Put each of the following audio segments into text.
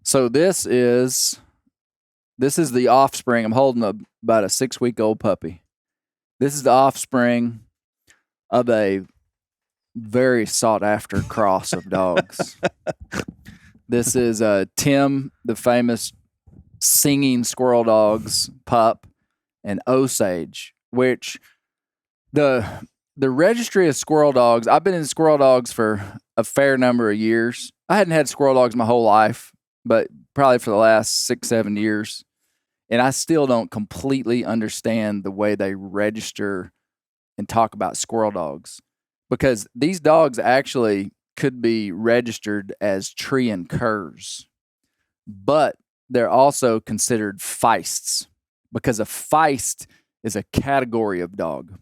So this is the offspring. I'm holding about a 6-week-old puppy. This is the offspring of a very sought-after cross of dogs. This is Tim, the famous singing squirrel dog's pup, and Osage, which the registry of squirrel dogs, I've been in squirrel dogs for a fair number of years. I hadn't had squirrel dogs my whole life, but probably for the last 6-7 years. And I still don't completely understand the way they register and talk about squirrel dogs, because these dogs actually could be registered as tree and curs, but they're also considered feists, because a feist is a category of dog.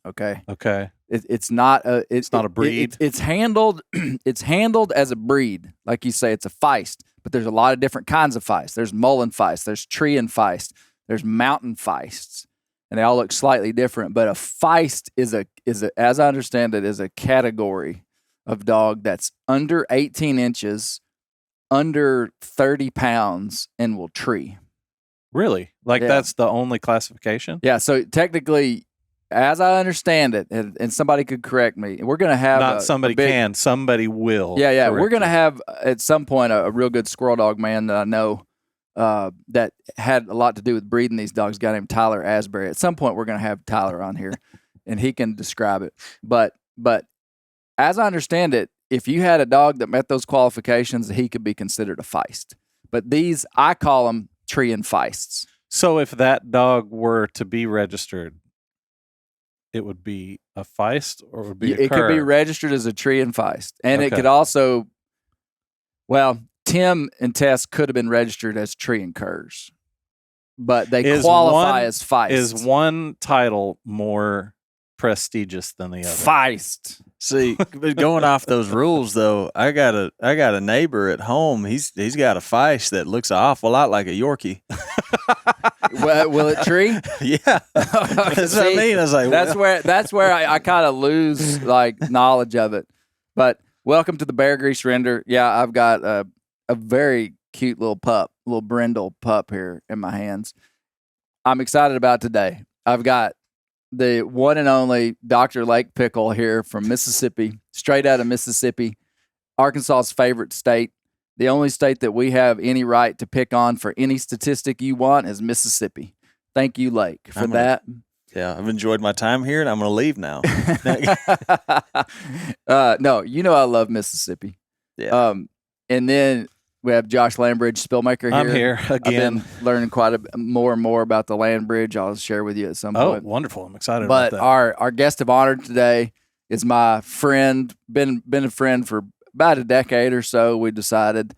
Okay. It's not a breed. It's handled as a breed, like you say. It's a feist, but there's a lot of different kinds of feist. There's mullen feist, there's tree and feist, there's mountain feists, and they all look slightly different. But a feist is a as I understand it, is a category of dog that's under 18 inches, under 30 pounds, and will tree. Really? Like that's the only classification? Yeah. So technically, as I understand it, and somebody could correct me, we're going to have somebody will. Yeah. We're going to have at some point a real good squirrel dog man that I know that had a lot to do with breeding these dogs, a guy named Tyler Asbury. At some point, we're going to have Tyler on here, and he can describe it. But as I understand it, if you had a dog that met those qualifications, he could be considered a feist. But these, I call them tree and feists. So if that dog were to be registered, it would be a feist, or it would be it could be registered as a tree and feist. And it could also, Tim and Tess could have been registered as tree and curs, but they qualify as feist. Is one title more prestigious than the other? Feist. See, but going off those rules though, I got a neighbor at home. He's got a feist that looks an awful lot like a Yorkie. Will it tree? Yeah, that's what I mean. I was like, that's where I kind of lose like knowledge of it. But welcome to the Bear Grease Render. Yeah, I've got a very cute little brindle pup here in my hands. I'm excited about today. I've got the one and only Dr. Lake Pickle here from Mississippi, straight out of Mississippi, Arkansas's favorite state. The only state that we have any right to pick on for any statistic you want is Mississippi. Thank you, Lake, for that. Yeah, I've enjoyed my time here, and I'm going to leave now. No, I love Mississippi. Yeah. And then we have Josh Landbridge, Spielmaker here. I'm here again. I've been learning quite more and more about the Landbridge. I'll share with you at some point. Oh, wonderful. I'm excited about that. But our guest of honor today is my friend, been a friend for about a decade or so, we decided,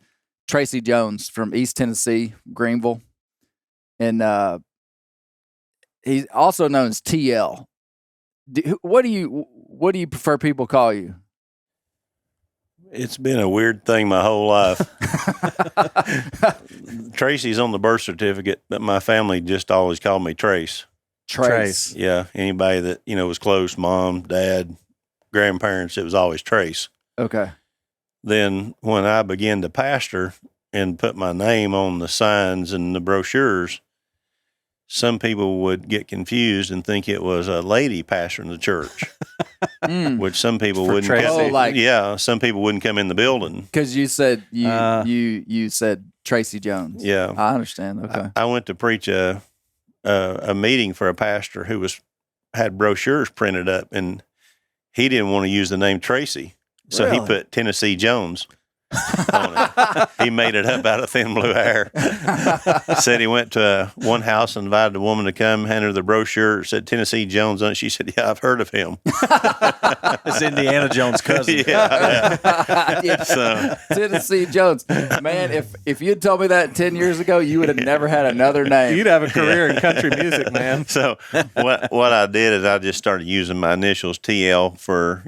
Tracy Jones from East Tennessee, Greenville. And he's also known as TL. What do you prefer people call you? It's been a weird thing my whole life. Tracy's on the birth certificate, but my family just always called me Trace. Trace. Yeah. Anybody that, was close, mom, dad, grandparents, it was always Trace. Okay. Then when I began to pastor and put my name on the signs and the brochures, some people would get confused and think it was a lady pastoring the church, which some people wouldn't. Some people wouldn't come in the building because you said you said Tracy Jones. Yeah, I understand. Okay, I went to preach a meeting for a pastor who had brochures printed up, and he didn't want to use the name Tracy, so he put Tennessee Jones on it. He made it up out of thin blue air. Said he went to one house and invited a woman to come, handed her the brochure, said Tennessee Jones on it. She said, "Yeah, I've heard of him." It's Indiana Jones' cousin. Yeah. So Tennessee Jones, man. If you'd told me that 10 years ago, you would have never had another name. You'd have a career in country music, man. So what I did is I just started using my initials, TL, for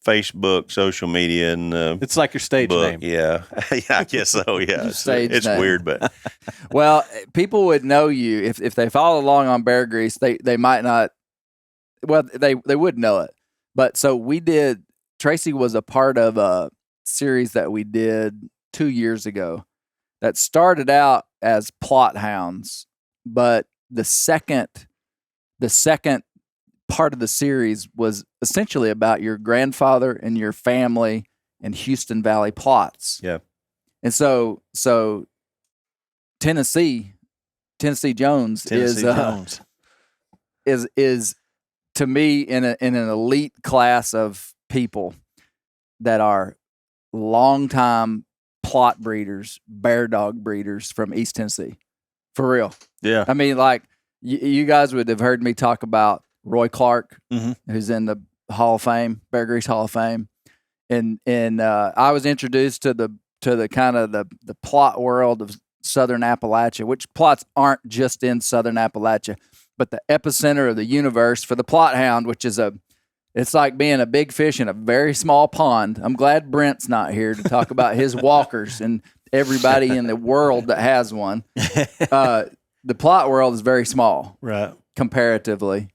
Facebook, social media, and it's like your stage name. Yeah, I guess so. Yeah, it's weird, but well, people would know you if they follow along on Bear Grease. They might not. Well, they would know it. But so we did. Tracy was a part of a series that we did 2 years ago that started out as plot hounds, but the second part of the series was essentially about your grandfather and your family and Houston Valley plots. Yeah. And so Tennessee Jones is to me in an elite class of people that are longtime plot breeders, bear dog breeders from East Tennessee. For real. Yeah. I mean, like you guys would have heard me talk about Roy Clark, Mm-hmm. who's in the Hall of Fame, Bear Grease Hall of Fame. And I was introduced to the kind of the plot world of Southern Appalachia, which plots aren't just in Southern Appalachia, but the epicenter of the universe for the plot hound, which is it's like being a big fish in a very small pond. I'm glad Brent's not here to talk about his walkers and everybody in the world that has one. The plot world is very small, Right. comparatively.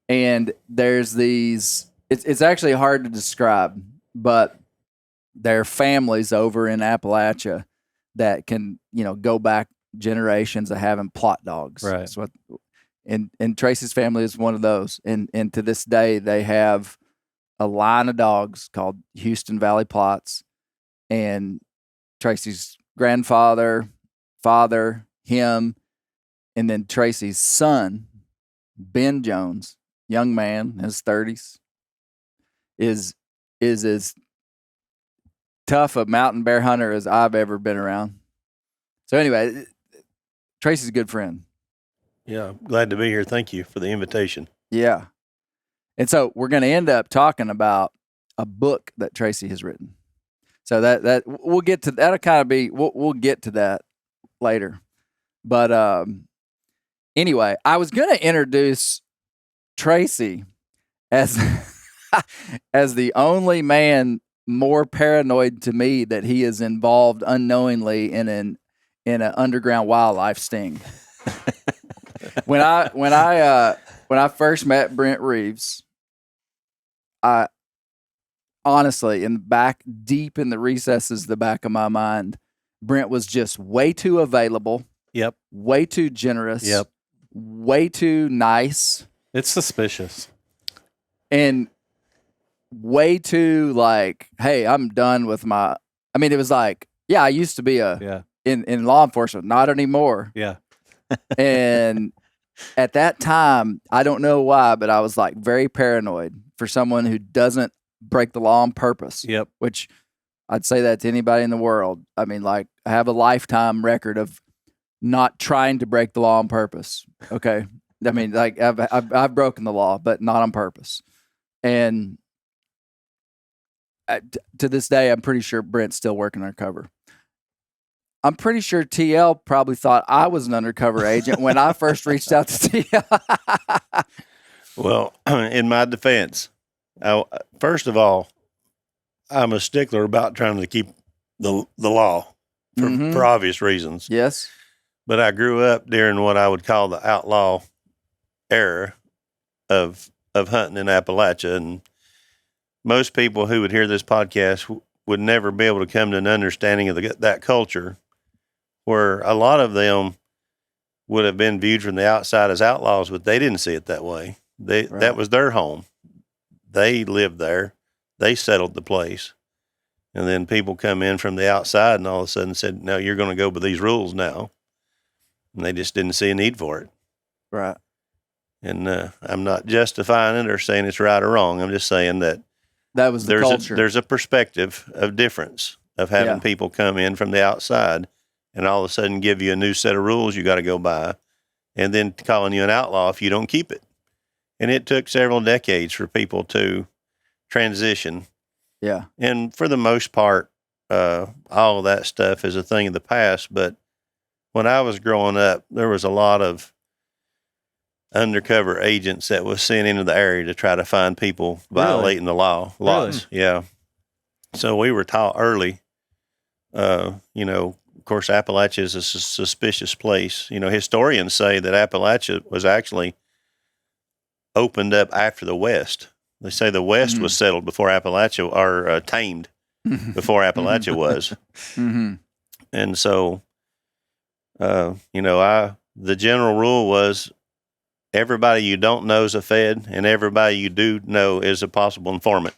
And there's these, it's actually hard to describe, but there are families over in Appalachia that can, go back generations of having plot dogs. Right. That's what, and Tracy's family is one of those. And to this day, they have a line of dogs called Houston Valley Plots. And Tracy's grandfather, father, him, and then Tracy's son, Ben Jones, young man in his 30s, is as tough a mountain bear hunter as I've ever been around. So anyway, Tracy's a good friend. Yeah. Glad to be here. Thank you for the invitation. Yeah. And so we're going to end up talking about a book that Tracy has written. So that we'll get to, that'll kind of be, we'll get to that later. But anyway, I was going to introduce Tracy as as the only man more paranoid to me that he is involved unknowingly in an underground wildlife sting. When I first met Brent Reeves, I honestly, deep in the recesses of the back of my mind, Brent was just way too available. Yep. Way too generous. Yep. Way too nice. It's suspicious. And way too like, hey, I'm done with my. I mean, it was like, yeah, I used to be in law enforcement, not anymore. Yeah. And at that time, I don't know why, but I was like very paranoid for someone who doesn't break the law on purpose. Yep. Which I'd say that to anybody in the world. I mean, like, I have a lifetime record of not trying to break the law on purpose. Okay. I mean, like, I've broken the law, but not on purpose. And to this day, I'm pretty sure Brent's still working undercover. I'm pretty sure TL probably thought I was an undercover agent when I first reached out to TL. Well, in my defense, first of all, I'm a stickler about trying to keep the law for obvious reasons. Yes. But I grew up during what I would call the outlaw era of hunting in Appalachia, and most people who would hear this podcast would never be able to come to an understanding of that culture, where a lot of them would have been viewed from the outside as outlaws, but they didn't see it that way. That was their home. They lived there. They settled the place. And then people come in from the outside and all of a sudden said, no, you're going to go by these rules now. And they just didn't see a need for it. Right. And I'm not justifying it or saying it's right or wrong. I'm just saying that was the culture. There's a perspective of difference of having people come in from the outside and all of a sudden give you a new set of rules you got to go by, and then calling you an outlaw if you don't keep it. And it took several decades for people to transition. Yeah. And for the most part, all of that stuff is a thing of the past. But when I was growing up, there was a lot of undercover agents that was sent into the area to try to find people violating the law. Lots. Really? Yeah. So we were taught early, of course, Appalachia is a suspicious place. Historians say that Appalachia was actually opened up after the West. They say the West was settled before Appalachia, or tamed before Appalachia was. Mm-hmm. And so, the general rule was everybody you don't know is a Fed, and everybody you do know is a possible informant.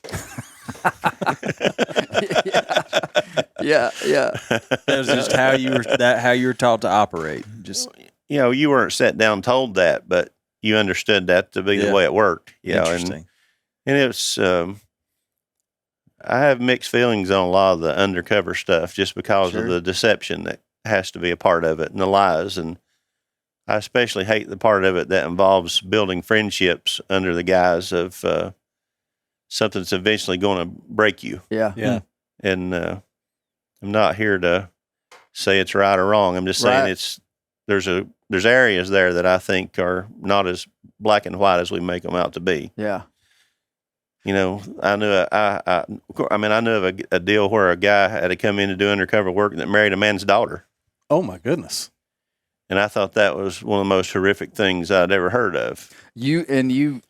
Yeah. That was just how you were taught to operate. Just You weren't sat down told that, but you understood that to be the way it worked. interesting. And it's I have mixed feelings on a lot of the undercover stuff just because of the deception that has to be a part of it and the lies. And I especially hate the part of it that involves building friendships under the guise of something that's eventually going to break you. Yeah. And I'm not here to say it's right or wrong. I'm just saying there's areas there that I think are not as black and white as we make them out to be. Yeah. I knew I knew of a deal where a guy had to come in to do undercover work that married a man's daughter. Oh my goodness. And I thought that was one of the most horrific things I'd ever heard of. The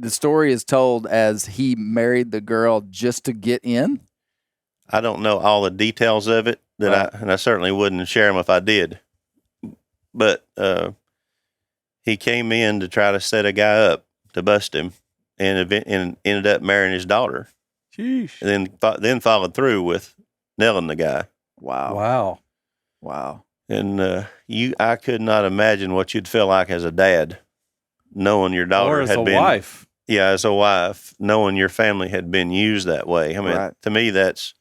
story is told as he married the girl just to get in. I don't know all the details of it and I certainly wouldn't share them if I did. But he came in to try to set a guy up to bust him, and ended up marrying his daughter. Sheesh. And then followed through with nailing the guy. Wow. And I could not imagine what you'd feel like as a dad, knowing your daughter or as had a been wife. Yeah, as a wife, knowing your family had been used that way. I mean, to me, that's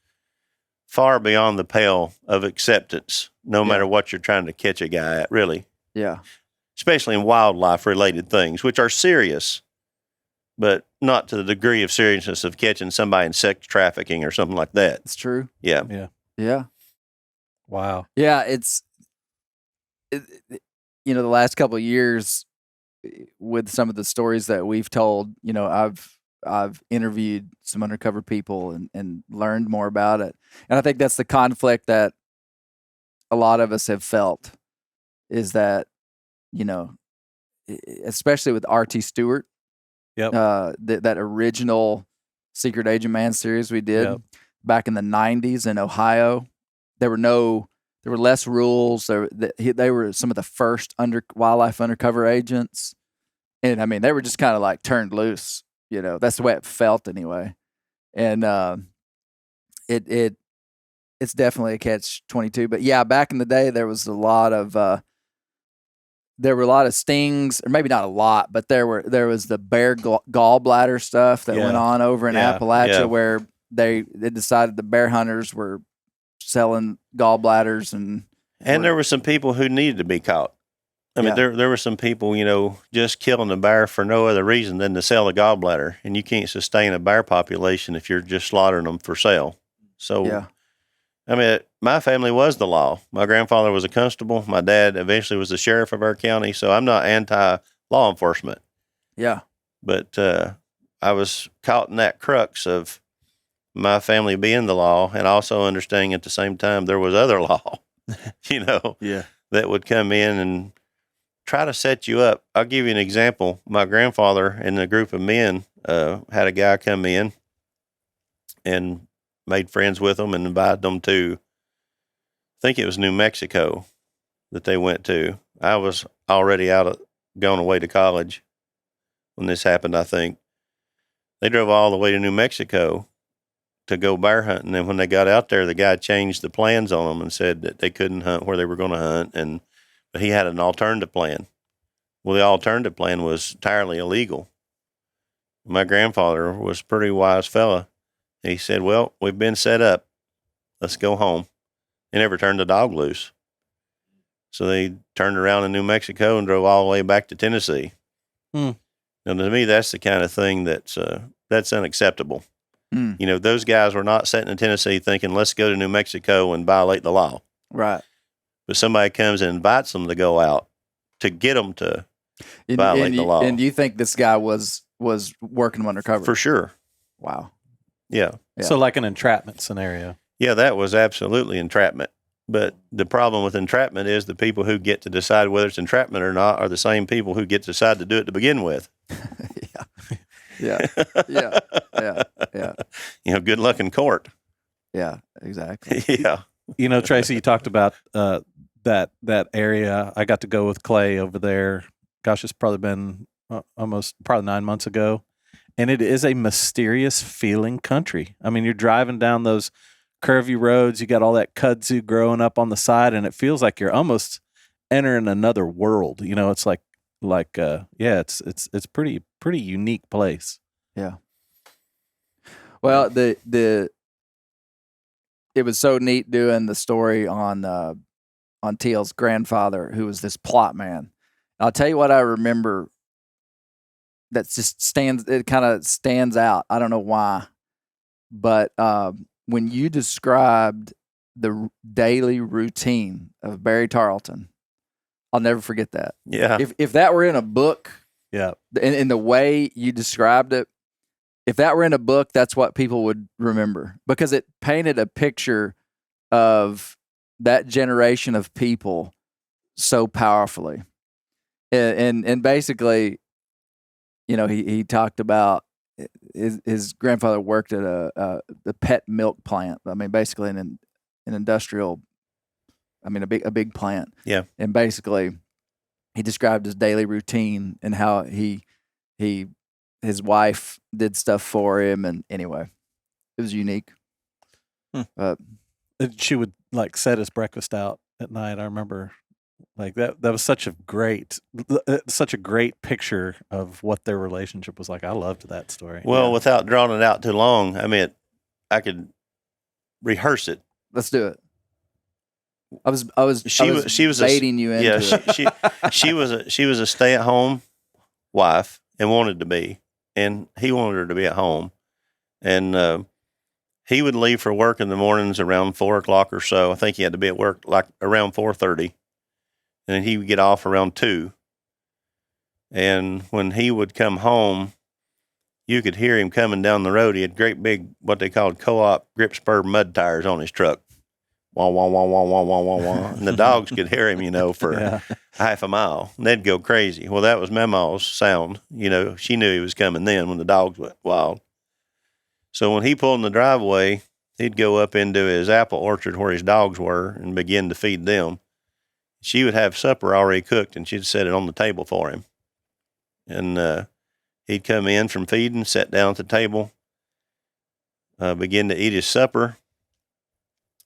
far beyond the pale of acceptance, no matter what you're trying to catch a guy at, really. Yeah. Especially in wildlife-related things, which are serious, but not to the degree of seriousness of catching somebody in sex trafficking or something like that. It's true. Yeah. Wow. Yeah, the last couple of years with some of the stories that we've told, I've interviewed some undercover people and learned more about it. And I think that's the conflict that a lot of us have felt is that, especially with R.T. Stewart, that original Secret Agent Man series we did back in the 90s in Ohio. There were less rules. They were some of the first wildlife undercover agents. And I mean, they were just kind of like turned loose, that's the way it felt anyway. And it's definitely a catch-22. But yeah, back in the day, there was a lot of stings, or maybe not a lot, but there was the bear gallbladder stuff that went on over in Appalachia where they decided the bear hunters were selling gallbladders and there were some people who needed to be caught. I mean, there were some people, just killing the bear for no other reason than to sell the gallbladder, and you can't sustain a bear population if you're just slaughtering them for sale. So, I mean, my family was the law. My grandfather was a constable. My dad eventually was the sheriff of our county. So I'm not anti-law enforcement. Yeah. But I was caught in that crux of my family being the law and also understanding at the same time there was other law, that would come in and try to set you up. I'll give you an example. My grandfather and a group of men had a guy come in and made friends with them and invited them to, I think it was New Mexico that they went to. I was already gone away to college when this happened, I think. They drove all the way to New Mexico to go bear hunting. And when they got out there, the guy changed the plans on them and said that they couldn't hunt where they were going to hunt. But he had an alternative plan. Well, the alternative plan was entirely illegal. My grandfather was a pretty wise fella. He said, well, we've been set up. Let's go home. They never turned the dog loose. So they turned around in New Mexico and drove all the way back to Tennessee. Now, to me, that's the kind of thing that's unacceptable. Those guys were not sitting in Tennessee thinking, let's go to New Mexico and violate the law. Right. But somebody comes and invites them to go out to get them to violate the law. And do you think this guy was working them undercover? For sure. Wow. Yeah. So like an entrapment scenario. Yeah, that was absolutely entrapment. But the problem with entrapment is the people who get to decide whether it's entrapment or not are the same people who get to decide to do it to begin with. Yeah. Good luck in court. Yeah, exactly. Yeah. You know, Tracy, you talked about that area. I got to go with Clay over there. Gosh, it's probably been probably 9 months ago, and it is a mysterious feeling country. I mean, you're driving down those curvy roads. You got all that kudzu growing up on the side, and it feels like you're almost entering another world. You know, it's like it's pretty unique place. Yeah. Well, it was so neat doing the story on Teal's grandfather, who was this plot man. I'll tell you what I remember that just kind of stands out. I don't know why, but when you described the daily routine of Barry Tarleton, I'll never forget that. Yeah. If that were in a book, Yeah, in the way you described it, if that were in a book, that's what people would remember, because it painted a picture of that generation of people so powerfully. And basically, you know, he talked about his grandfather worked at the pet milk plant. I mean, basically an industrial, I mean, a big plant. Yeah. And basically, he described his daily routine and how his wife did stuff for him. And anyway, it was unique. she would like set his breakfast out at night. I remember like that was such a great picture of what their relationship was like. I loved that story. Well, without drawing it out too long, I mean, I could rehearse it. Let's do it. I was baiting you into it. she was a stay-at-home wife and wanted to be, and he wanted her to be at home, and he would leave for work in the mornings around 4:00 or so. I think he had to be at work like around 4:30, and then he would get off around 2. And when he would come home, you could hear him coming down the road. He had great big, what they called co-op grip spur mud tires on his truck. Wah, wah, wah, wah, wah, wah, wah, wah. And the dogs could hear him, for half a mile. And they'd go crazy. Well, that was Mama's sound. She knew he was coming then when the dogs went wild. So when he pulled in the driveway, he'd go up into his apple orchard where his dogs were and begin to feed them. She would have supper already cooked, and she'd set it on the table for him. And he'd come in from feeding, sit down at the table, begin to eat his supper.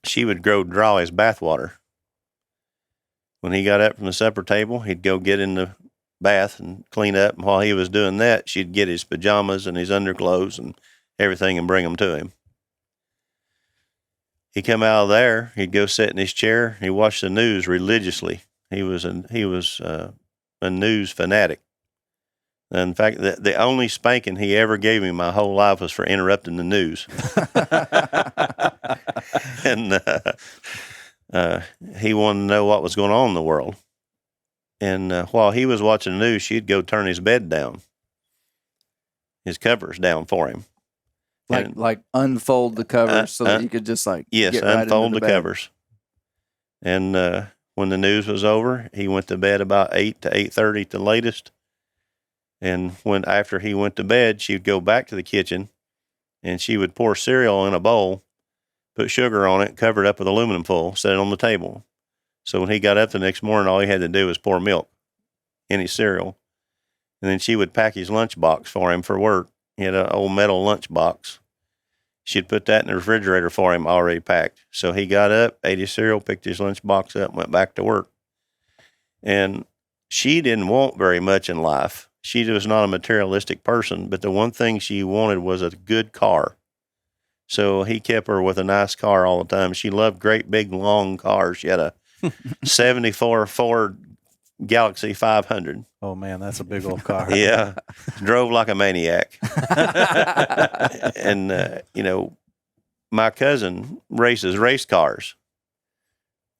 She would go draw his bathwater. When he got up from the supper table, he'd go get in the bath and clean up. And while he was doing that, she'd get his pajamas and his underclothes and everything and bring them to him. He'd come out of there. He'd go sit in his chair. He watched the news religiously. He was a news fanatic. In fact, the only spanking he ever gave me my whole life was for interrupting the news. And he wanted to know what was going on in the world. And while he was watching the news, she'd go turn his bed down, his covers down for him. Like unfold the covers so that you could just yes, get right unfold into the bed. covers. And when the news was over, he went to bed about 8 to 8:30 at the latest. And after he went to bed, she'd go back to the kitchen and she would pour cereal in a bowl, put sugar on it, cover it up with aluminum foil, set it on the table. So when he got up the next morning, all he had to do was pour milk in his cereal. And then she would pack his lunchbox for him for work. He had an old metal lunchbox. She'd put that in the refrigerator for him already packed. So he got up, ate his cereal, picked his lunchbox up, and went back to work. And she didn't want very much in life. She was not a materialistic person, but the one thing she wanted was a good car. So he kept her with a nice car all the time. She loved great big long cars. She had a 74 Ford Galaxy 500. Oh man, that's a big old car. Yeah. Drove like a maniac. And, my cousin races race cars.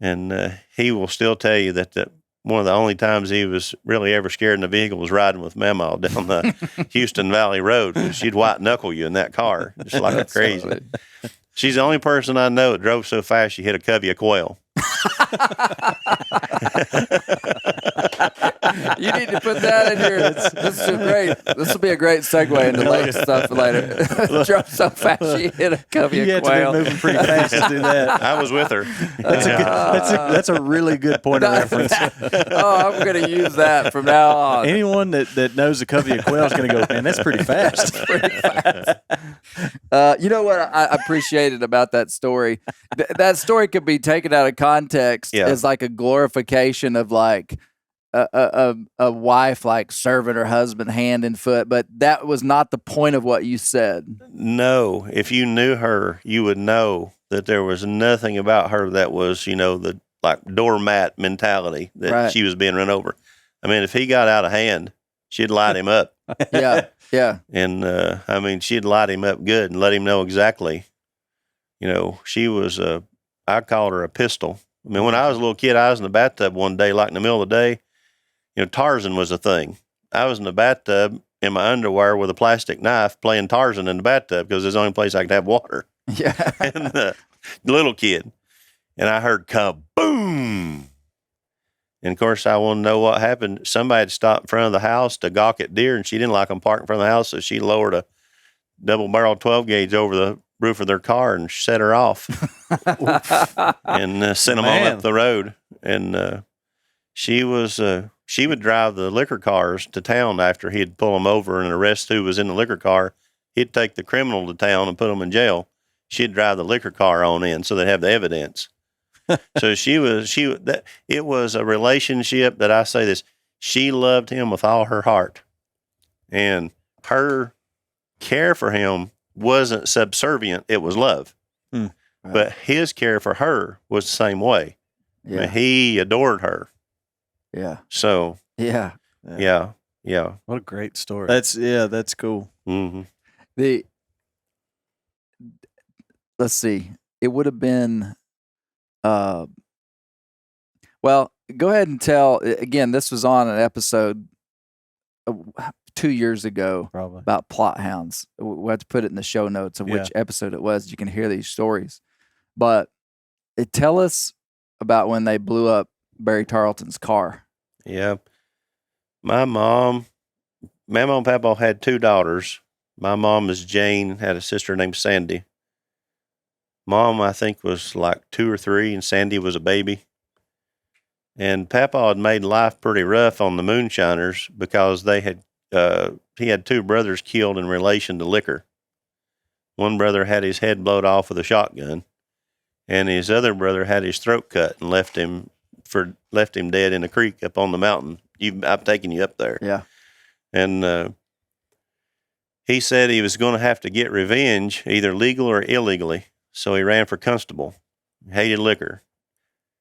And he will still tell you that one of the only times he was really ever scared in the vehicle was riding with Mama down the Houston Valley Road. She'd white knuckle you in that car, just like a crazy. Funny. She's the only person I know that drove so fast she hit a covey of quail. You need to put that in your. This will be a great segue into lake stuff later. Drove so fast she hit a covey You of had to quail. be moving pretty fast to do that. I was with her. That's a really good point of reference. Oh, I'm going to use that from now on. Anyone that knows a covey of quail is going to go, man, that's pretty fast. You know what I appreciated about that story? That story could be taken out of context as like a glorification of like a wife like serving her husband hand and foot, but that was not the point of what you said. No, if you knew her, you would know that there was nothing about her that was, the like doormat mentality that she was being run over. I mean, if he got out of hand, she'd light him up. Yeah. And she'd light him up good and let him know exactly. She was I called her a pistol. I mean, when I was a little kid, I was in the bathtub one day, like in the middle of the day. Tarzan was a thing. I was in the bathtub in my underwear with a plastic knife playing Tarzan in the bathtub because it's the only place I could have water. Yeah. And little kid. And I heard kaboom. And of course, I want to know what happened. Somebody had stopped in front of the house to gawk at deer, and she didn't like them parked in front of the house, so she lowered a double-barrel 12-gauge over the roof of their car and set her off and sent them on up the road. And she would drive the liquor cars to town after he'd pull them over and arrest who was in the liquor car. He'd take the criminal to town and put them in jail. She'd drive the liquor car on in so they'd have the evidence. So it was a relationship that I say this, she loved him with all her heart. And her care for him wasn't subservient, it was love. Right. But his care for her was the same way. Yeah. I mean, he adored her. Yeah. So, Yeah. What a great story. That's cool. Mm-hmm. Let's see. It would have been well, go ahead and tell again, this was on an episode 2 years ago Probably. about plot hounds. We'll have to put it in the show notes of which episode it was. You can hear these stories. But tell us about when they blew up Barry Tarleton's car. Yeah. My mom and Papa had 2 daughters. My mom is Jane, had a sister named Sandy. Mom, I think, was like 2 or 3, and Sandy was a baby. And Papa had made life pretty rough on the moonshiners because he had 2 brothers killed in relation to liquor. One brother had his head blowed off with a shotgun, and his other brother had his throat cut and left him dead in a creek up on the mountain. I've taken you up there. Yeah. And he said he was going to have to get revenge, either legal or illegally. So he ran for constable. He hated liquor.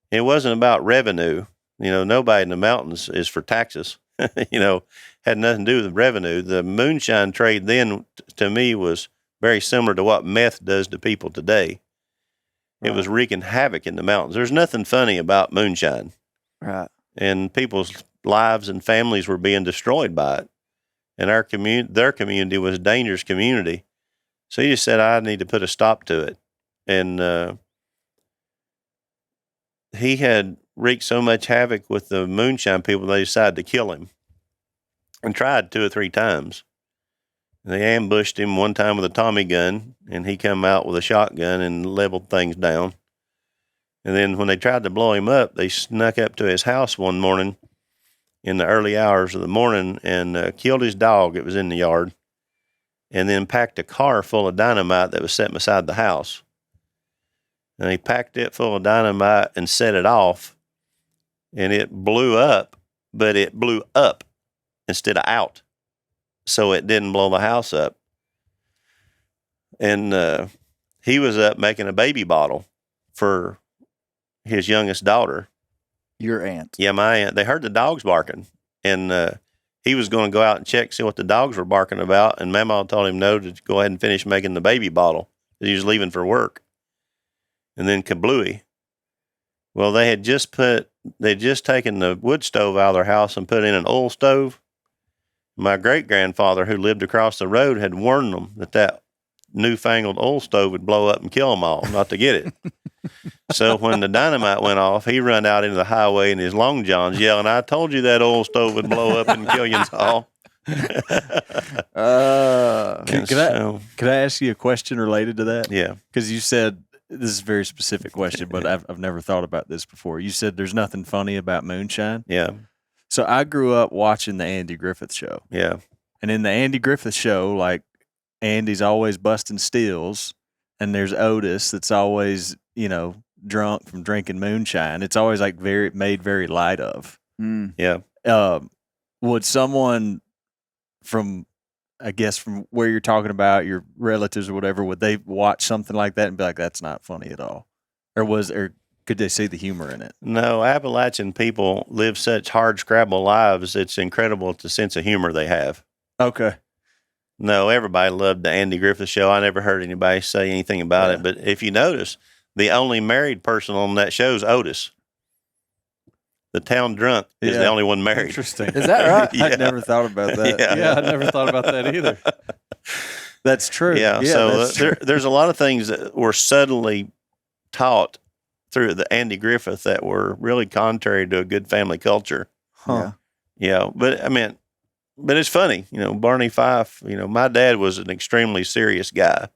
It wasn't about revenue. Nobody in the mountains is for taxes. Had nothing to do with revenue. The moonshine trade then, to me, was very similar to what meth does to people today. Right. It was wreaking havoc in the mountains. There's nothing funny about moonshine. Right. And people's lives and families were being destroyed by it. And their community was a dangerous community. So he just said, I need to put a stop to it. And he had wreaked so much havoc with the moonshine people, they decided to kill him and tried 2 or 3 times. And they ambushed him one time with a Tommy gun, and he come out with a shotgun and leveled things down. And then when they tried to blow him up, they snuck up to his house one morning in the early hours of the morning and killed his dog. It was in the yard. And then packed a car full of dynamite that was sitting beside the house. And he packed it full of dynamite and set it off. And it blew up, but it blew up instead of out. So it didn't blow the house up. And he was up making a baby bottle for his youngest daughter. Your aunt. Yeah, my aunt. They heard the dogs barking. And he was going to go out and check, see what the dogs were barking about. And Mama told him no, to go ahead and finish making the baby bottle. He was leaving for work. And then kablooey. Well, they'd just taken the wood stove out of their house and put in an oil stove. My great-grandfather, who lived across the road, had warned them that newfangled oil stove would blow up and kill them all, not to get it. So when the dynamite went off, he run out into the highway in his long johns yelling, "I told you that oil stove would blow up and kill you all." Could I ask you a question related to that? Yeah. Because you said, this is a very specific question, but I've never thought about this before. You said there's nothing funny about moonshine. Yeah. So I grew up watching the Andy Griffith Show. Yeah. And in the Andy Griffith Show, like, Andy's always busting steels, and there's Otis that's always, drunk from drinking moonshine. It's always like made very light of. Yeah. Would someone from where you're talking about, your relatives or whatever, would they watch something like that and be like, that's not funny at all? Or could they see the humor in it? No, Appalachian people live such hard scrabble lives. It's incredible the sense of humor they have. Okay. No, everybody loved the Andy Griffith Show. I never heard anybody say anything about it. But if you notice, the only married person on that show is Otis. The town drunk is the only one married. Interesting. Is that right? I never thought about that. Yeah, I never thought about that either. That's true. Yeah, so there's a lot of things that were subtly taught through the Andy Griffith that were really contrary to a good family culture. Huh. Yeah, but it's funny, Barney Fife, my dad was an extremely serious guy.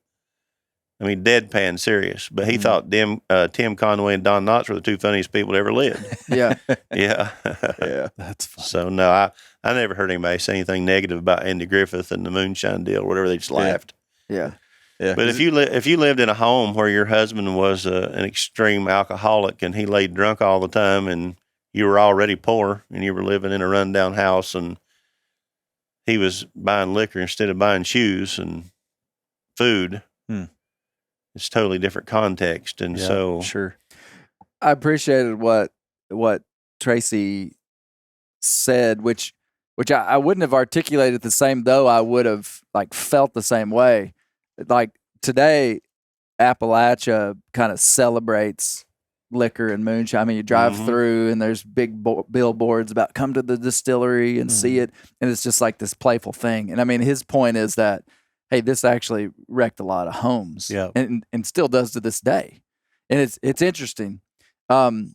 I mean, deadpan serious, but he thought Tim Conway and Don Knotts were the two funniest people that ever lived. Yeah. Yeah. Yeah. That's fun. So, no, I never heard anybody say anything negative about Andy Griffith and the moonshine deal or whatever. They just laughed. Yeah. Yeah. But if you lived in a home where your husband was an extreme alcoholic and he laid drunk all the time and you were already poor and you were living in a rundown house and he was buying liquor instead of buying shoes and food, it's totally different context. And so sure. I appreciated what Tracy said, which I wouldn't have articulated the same, though I would have felt the same way. Like today, Appalachia kind of celebrates liquor and moonshine. I mean, you drive through and there's big billboards about come to the distillery and see it. And it's just like this playful thing. And I mean, his point is that, hey, this actually wrecked a lot of homes and still does to this day. And it's interesting. Oh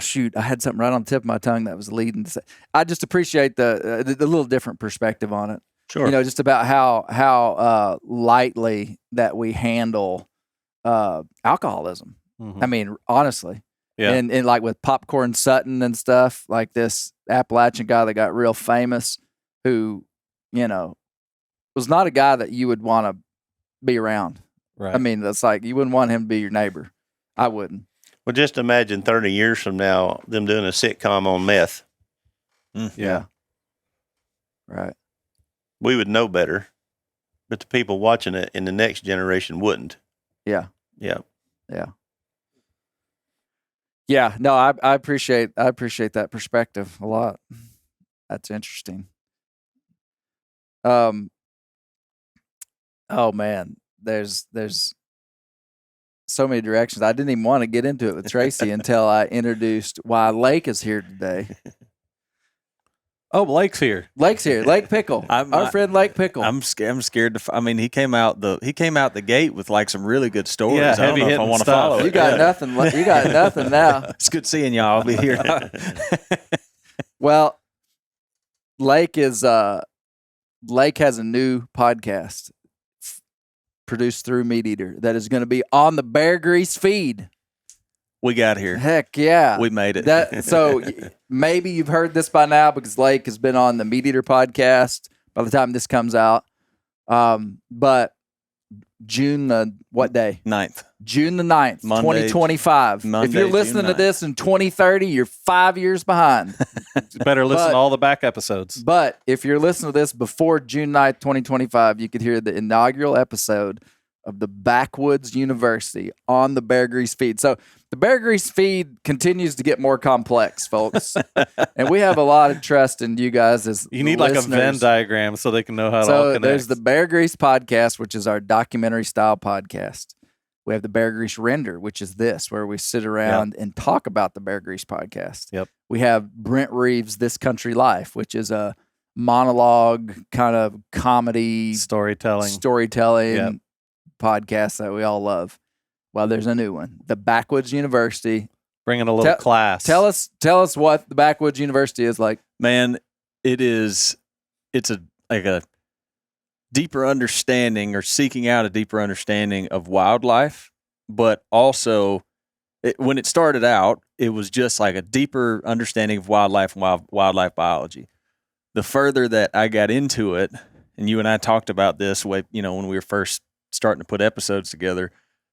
shoot, I had something right on the tip of my tongue that was leading to say. I just appreciate the little different perspective on it. Sure. Just about how lightly that we handle alcoholism. I mean, honestly. Yeah. And like with Popcorn Sutton and stuff, like this Appalachian guy that got real famous who, was not a guy that you would want to be around. Right. I mean, that's like, you wouldn't want him to be your neighbor. I wouldn't. Well, just imagine 30 years from now, them doing a sitcom on meth. Yeah. Right. We would know better, but the people watching it in the next generation wouldn't. Yeah. Yeah. Yeah. Yeah. No, I appreciate that perspective a lot. That's interesting. Oh man, there's so many directions. I didn't even want to get into it with Tracy until I introduced why Lake is here today. Oh, Lake's here. Lake's here. Lake Pickle. Our friend Lake Pickle. I'm scared to. I mean, he came out the gate with some really good stories. Yeah, I don't know if I want to follow it. You got nothing. You got nothing now. It's good seeing y'all. I'll be here. Well, Lake has a new podcast produced through MeatEater that is going to be on the Bear Grease feed. We got here. Heck yeah. We made it. So maybe you've heard this by now because Lake has been on the MeatEater podcast by the time this comes out. But June what day? 9th. June the 9th, Monday, 2025. Monday, if you're listening June to this in 2030, you're 5 years behind. You better listen to all the back episodes. But if you're listening to this before June 9th, 2025, you could hear the inaugural episode of the Backwoods University on the Bear Grease feed. So the Bear Grease feed continues to get more complex, folks. And we have a lot of trust in you guys as You need listeners. like a Venn diagram so they can know how to all So connect. there's the Bear Grease podcast, which is our documentary style podcast. We have the Bear Grease Render, which is this, where we sit around and talk about the Bear Grease podcast. Yep. We have Brent Reeves' This Country Life, which is a monologue kind of comedy Storytelling. storytelling podcast that we all love. Well, there's a new one, the Backwoods University. Bringing a little class. Tell us what the Backwoods University is like. Man, it's a deeper understanding, or seeking out a deeper understanding of wildlife, but also when it started out, it was just like a deeper understanding of wildlife and wildlife biology. The further that I got into it, and you and I talked about this when we were first starting to put episodes together,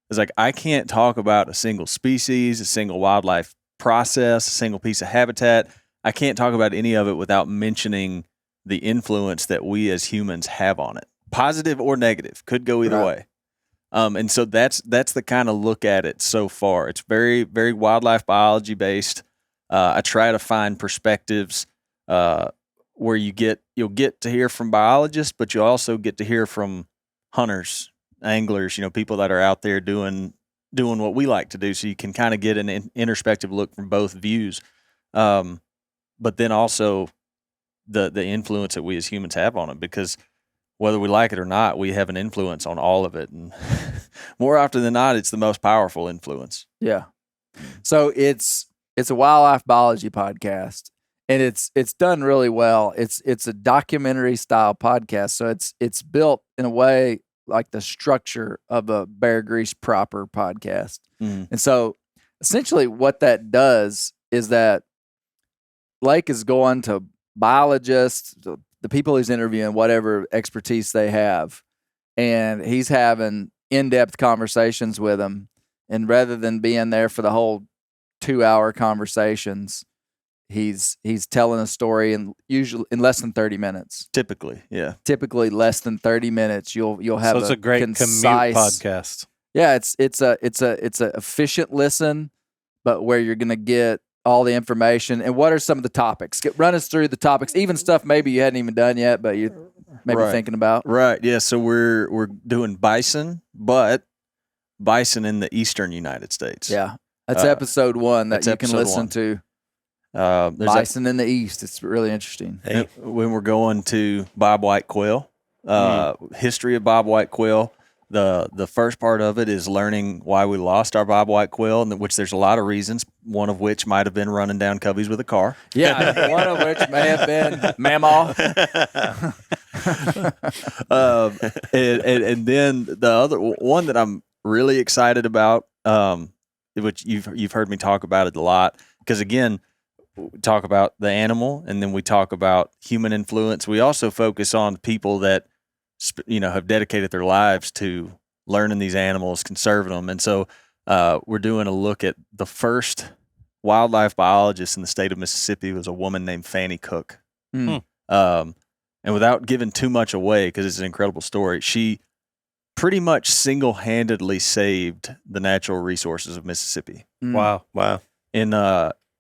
it's like I can't talk about a single species, a single wildlife process, a single piece of habitat. I can't talk about any of it without mentioning the influence that we as humans have on it. Positive or negative, could go either way. And so that's the kind of look at it so far. It's very, very wildlife biology based. I try to find perspectives where you'll get to hear from biologists, but you'll also get to hear from hunters, anglers, people that are out there doing what we like to do. So you can kind of get an introspective look from both views. But then also the influence that we as humans have on it, because whether we like it or not, we have an influence on all of it. And more often than not, it's the most powerful influence. Yeah. So it's a wildlife biology podcast, and it's done really well. It's a documentary style podcast. So it's built in a way like the structure of a Bear Grease proper podcast. Mm. And so essentially what that does is that Lake is going to biologists, the people he's interviewing, whatever expertise they have, and he's having in-depth conversations with them. And rather than being there for the whole 2-hour conversations, he's telling a story usually in less than 30 minutes. Typically Less than 30 minutes. You'll have it's a great concise commute podcast. Yeah, it's a efficient listen, but where you're going to get all the information. And what are some of the topics? Run us through the topics, even stuff maybe you hadn't even done yet, but you're maybe thinking about. Right. Yeah. So we're doing bison, but bison in the eastern United States. Yeah, that's episode 1 that you can listen 1. to. Bison in the East. It's really interesting. Hey. When we're going to bobwhite quail, history of bobwhite quail. The first part of it is learning why we lost our bobwhite quail, and which there's a lot of reasons. One of which might have been running down coveys with a car. Yeah, one of which may have been Mamaw. And then the other one that I'm really excited about, which you've heard me talk about it a lot, because again, we talk about the animal, and then we talk about human influence. We also focus on people that have dedicated their lives to learning these animals, conserving them. And so we're doing a look at the first wildlife biologist in the state of Mississippi was a woman named Fanny Cook. Mm. And without giving too much away, because it's an incredible story, she pretty much single-handedly saved the natural resources of Mississippi. Mm. Wow.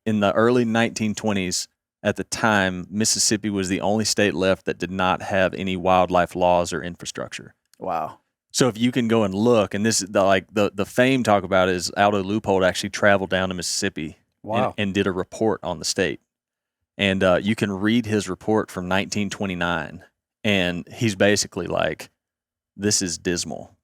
In the early 1920s, at the time, Mississippi was the only state left that did not have any wildlife laws or infrastructure. Wow. So if you can go and look, and this is the fame talk about it is Aldo Leupold actually traveled down to Mississippi and did a report on the state. And you can read his report from 1929, and he's basically like, this is dismal.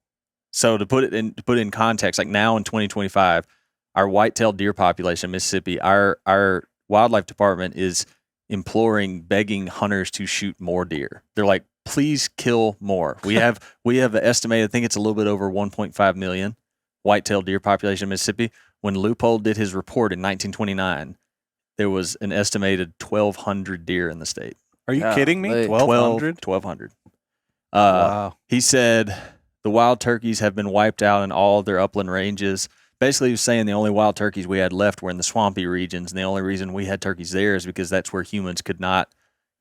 So to put it in context, like now in 2025, our white-tailed deer population in Mississippi, our wildlife department is begging hunters to shoot more deer. They're like, please kill more. We have estimated, I think it's a little bit over 1.5 million white-tailed deer population in Mississippi. When Leupold did his report in 1929, there was an estimated 1,200 deer in the state. Are you kidding me? 1,200? 1,200. Wow. He said the wild turkeys have been wiped out in all of their upland ranges. Basically, he was saying the only wild turkeys we had left were in the swampy regions, and the only reason we had turkeys there is because that's where humans could not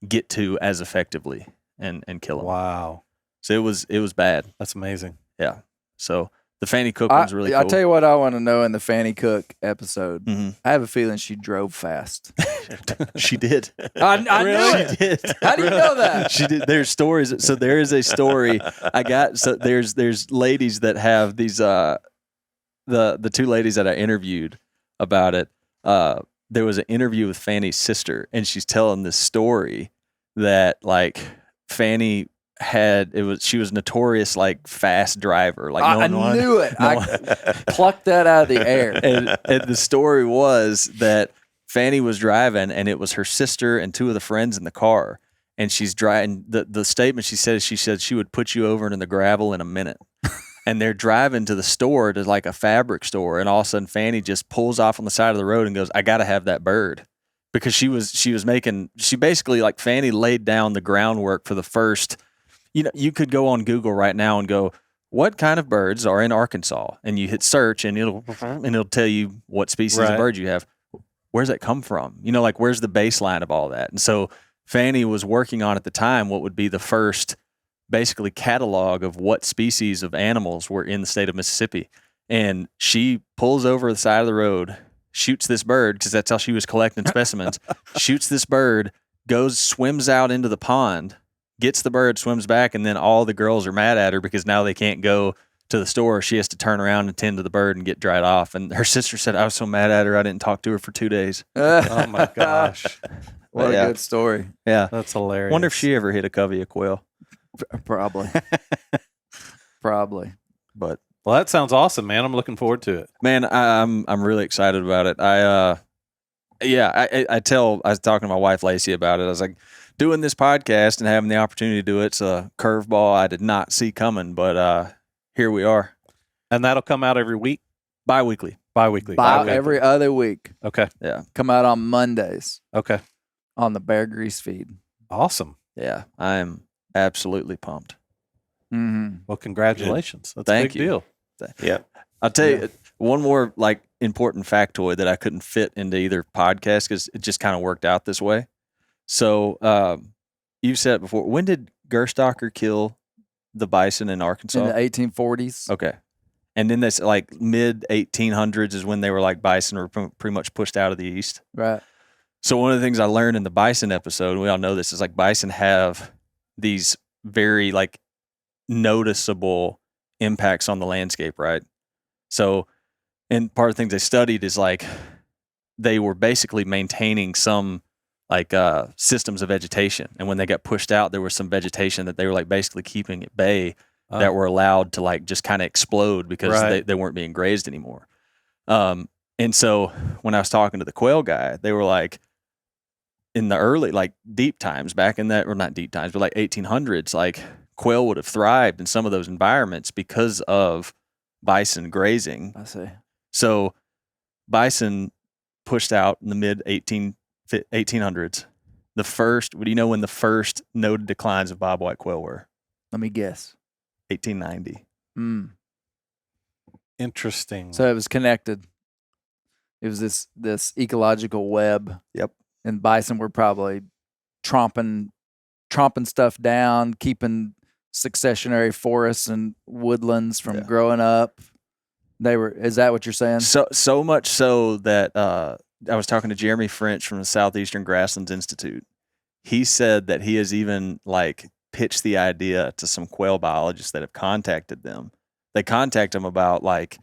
get to as effectively and kill them. Wow. So it was bad. That's amazing. Yeah. So the Fanny Cook one's really cool. I'll tell you what I want to know in the Fanny Cook episode. Mm-hmm. I have a feeling she drove fast. She did. I knew it. She did. How do you know that? She did. There's stories. So there is a story I got. So there's ladies that have these. The two ladies that I interviewed about it. There was an interview with Fanny's sister, and she's telling this story that like Fanny she was notorious like fast driver. Like I knew it. I plucked that out of the air. And the story was that Fanny was driving, and it was her sister and two of the friends in the car. And she's driving. The statement she said she would put you over in the gravel in a minute. And they're driving to the store, to like a fabric store, and all of a sudden Fanny just pulls off on the side of the road and goes, "I got to have that bird," because she basically, like, Fanny laid down the groundwork for the first. You could go on Google right now and go, "What kind of birds are in Arkansas?" And you hit search, and it'll tell you what species of birds you have. Where's that come from? Like, where's the baseline of all that? And so Fanny was working on at the time what would be the first basically catalog of what species of animals were in the state of Mississippi. And she pulls over the side of the road, shoots this bird, because that's how she was collecting specimens, shoots this bird, swims out into the pond, gets the bird, swims back, and then all the girls are mad at her because now they can't go to the store. She has to turn around and tend to the bird and get dried off. And her sister said, "I was so mad at her, I didn't talk to her for 2 days." Oh my gosh. What a good story. Yeah. That's hilarious. Wonder if she ever hit a covey of quail. Probably. But well, that sounds awesome, man. I'm looking forward to it. man, I'm really excited about it. I was talking to my wife Lacey about it. I was like, doing this podcast and having the opportunity to do it's a curveball I did not see coming, but here we are. And that'll come out every week? Bi-weekly. Every other week. Okay. Yeah. Come out on Mondays Okay. on the Bear Grease feed. Awesome. Yeah. I am absolutely pumped. Mm-hmm. Well, congratulations. That's Thank a big you. deal. Yeah. I'll tell you one more like important factoid that I couldn't fit into either podcast because it just kind of worked out this way. So you've said it before. When did Gerstacker kill the bison in Arkansas? In the 1840s. Okay. And then this like mid 1800s is when they were like bison were pretty much pushed out of the east. Right. So one of the things I learned in the bison episode, and we all know this, is like bison have these very like noticeable impacts on the landscape, right? So, and part of the things they studied is like they were basically maintaining some like systems of vegetation, and when they got pushed out, there was some vegetation that they were like basically keeping at bay that were allowed to like just kind of explode because they weren't being grazed anymore. And so when I was talking to the quail guy, they were like, in the early like deep times back in that, or not deep times, but like 1800s, like quail would have thrived in some of those environments because of bison grazing. I see. So bison pushed out in the mid 1800s. The first, do you know when the first noted declines of bobwhite quail were? Let me guess. 1890. Interesting. So it was connected. It was this ecological web. Yep. And bison were probably tromping stuff down, keeping successionary forests and woodlands from growing up. Is that what you're saying? So much so that I was talking to Jeremy French from the Southeastern Grasslands Institute. He said that he has even like pitched the idea to some quail biologists that have contacted them. They contact them about like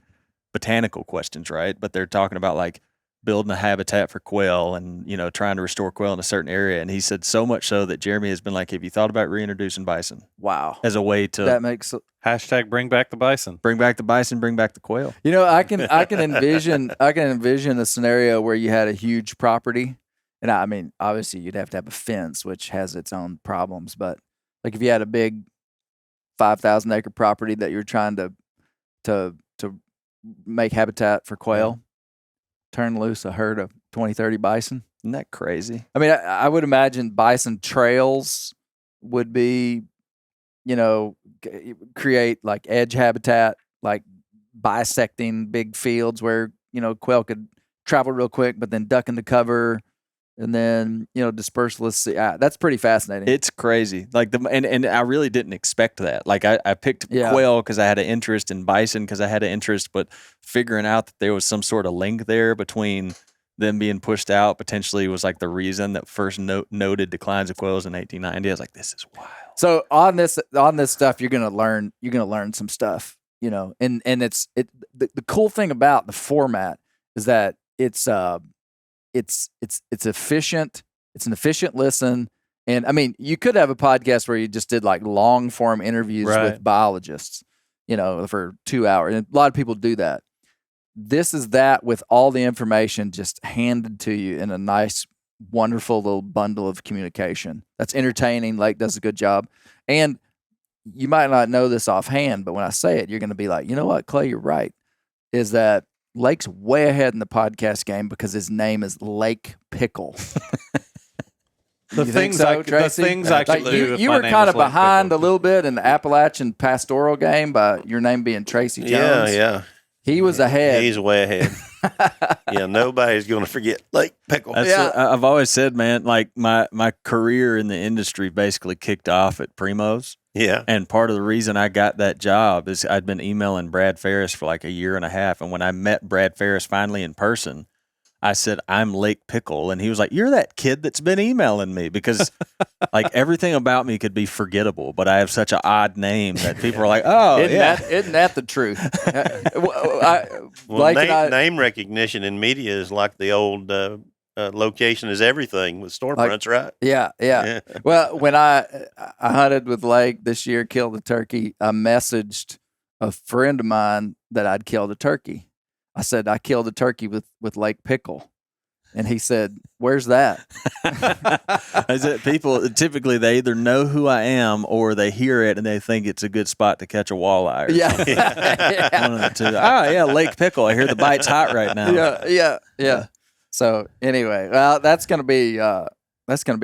botanical questions, right? But they're talking about like building a habitat for quail and, you know, trying to restore quail in a certain area. And he said so much so that Jeremy has been like, have you thought about reintroducing bison? Wow. As a way to That makes Hashtag bring back the bison. bring back the bison, bring back the quail. You know, I can envision a scenario where you had a huge property, and I mean, obviously you'd have to have a fence, which has its own problems. But like if you had a big 5,000 acre property that you're trying to make habitat for quail, turn loose a herd of 20, 30 bison. Isn't that crazy? I mean, I would imagine bison trails would be, you know, create like edge habitat, like bisecting big fields where, you know, quail could travel real quick, but then duck into cover and then, you know, disperse. Let's see. That's pretty fascinating. It's crazy. Like and I really didn't expect that. Like I picked quail because I had an interest in bison because I had an interest, but figuring out that there was some sort of link there between them being pushed out potentially was like the reason that first noted declines of quails in 1890. I was like, this is wild. So on this stuff, you're gonna learn some stuff, you know, and the cool thing about the format is that it's efficient. It's an efficient listen, And I mean, you could have a podcast where you just did like long form interviews Right. with biologists, for 2 hours. And a lot of people do that. This is that with all the information just handed to you in a nice, wonderful little bundle of communication. That's entertaining. Lake does a good job. And you might not know this offhand, but when I say it, you're going to be like, you know what, Clay, you're right. Is that Lake's way ahead in the podcast game because his name is Lake Pickle. The You think things so, I Tracy? could Like do. you were kind of behind a little bit in the Appalachian pastoral game by your name being Tracy Jones. Yeah. He was ahead. He's way ahead. Yeah, nobody's going to forget Lake Pickle. I've always said, man, like my career in the industry basically kicked off at Primo's. Yeah. And part of the reason I got that job is I'd been emailing Brad Ferris for like a year and a half. And when I met Brad Ferris finally in person, I said, I'm Lake Pickle. And he was like, you're that kid that's been emailing me, because like everything about me could be forgettable, but I have such an odd name that people are like, oh, Isn't that the truth? Name recognition in media is like the old location is everything with storefronts, right? Yeah. Well, when I hunted with Lake this year, killed a turkey, I messaged a friend of mine that I'd killed a turkey. I said, I killed a turkey with Lake Pickle. And he said, where's that? Is it people typically they either know who I am or they hear it and they think it's a good spot to catch a walleye. Or something. One of the two. Oh yeah, Lake Pickle. I hear the bite's hot right now. Yeah. So anyway, well, that's gonna be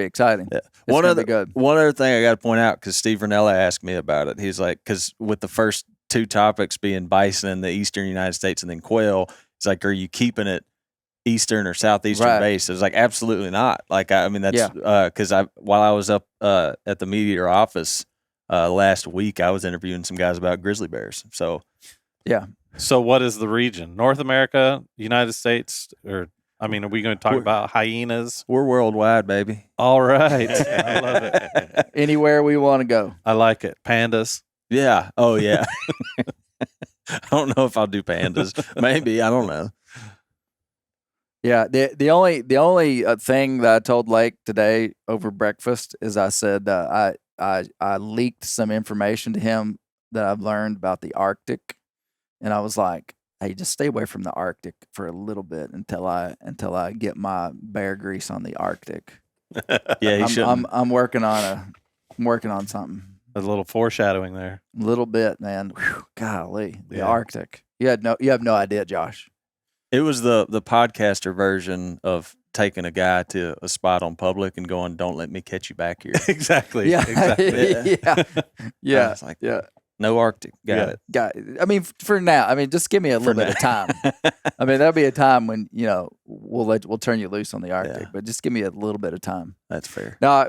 exciting. Yeah. Good. One other thing I got to point out, because Steve Ranella asked me about it. He's like, because with the first two topics being bison in the eastern United States and then quail, it's like, are you keeping it eastern or southeastern base? It's like, absolutely not. Like, I mean, that's because while I was up at the MeatEater office last week, I was interviewing some guys about grizzly bears. So yeah. So what is the region? North America, United States, or I mean, are we going to talk about hyenas? We're worldwide, baby. All right. I love it. Anywhere we want to go. I like it. Pandas. Yeah. Oh yeah. I don't know if I'll do pandas. Maybe, I don't know. Yeah, the only thing that I told Lake today over breakfast is I said I leaked some information to him that I've learned about the Arctic, and I was like, hey, just stay away from the Arctic for a little bit until I get my bear grease on the Arctic. Yeah, I'm working on something. A little foreshadowing there. A little bit, man. Whew, golly, the Yeah. Arctic. You have no idea, Josh. It was the podcaster version of taking a guy to a spot on public and going, "Don't let me catch you back here." Exactly. Yeah, Exactly. yeah. I was like, Yeah. no Arctic. Got it. I mean, for now. I mean, just give me a little bit of time. I mean, there'll be a time when we'll turn you loose on the Arctic, but just give me a little bit of time. That's fair. Now,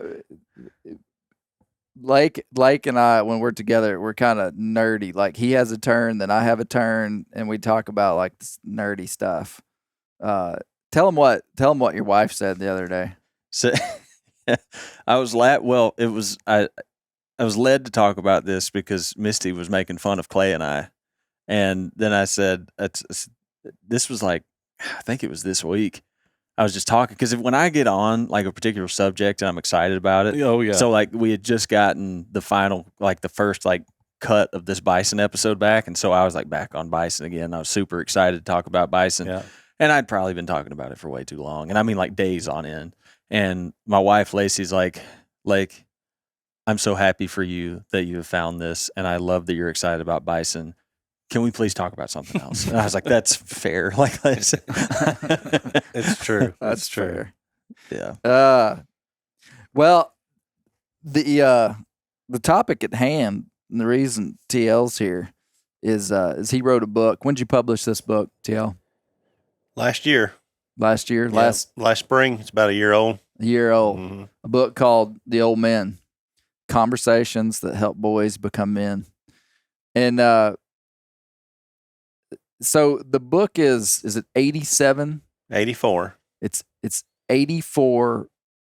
Lake and I, when we're together, we're kind of nerdy. Like he has a turn, then I have a turn, and we talk about like this nerdy stuff. Tell him what your wife said the other day. So I was I was led to talk about this because Misty was making fun of Clay and I, and then I said, this was like, I think it was this week. I was just talking because when I get on like a particular subject and I'm excited about it. Oh yeah. So like we had just gotten the final, like the first like cut of this bison episode back, and so I was like back on bison again. I was super excited to talk about bison, and I'd probably been talking about it for way too long, and I mean like days on end. And my wife Lacey's like, I'm so happy for you that you have found this, and I love that you're excited about bison. Can we please talk about something else? And I was like, that's fair. Like, it's true. That's fair. Yeah. Well, the topic at hand, and the reason TL's here is he wrote a book. When did you publish this book, TL? Last year. Last year? Yeah, last spring. It's about a year old. A year old. Mm-hmm. A book called The Old Men: Conversations That Help Boys Become Men. And so the book is it 87? 84. It's 84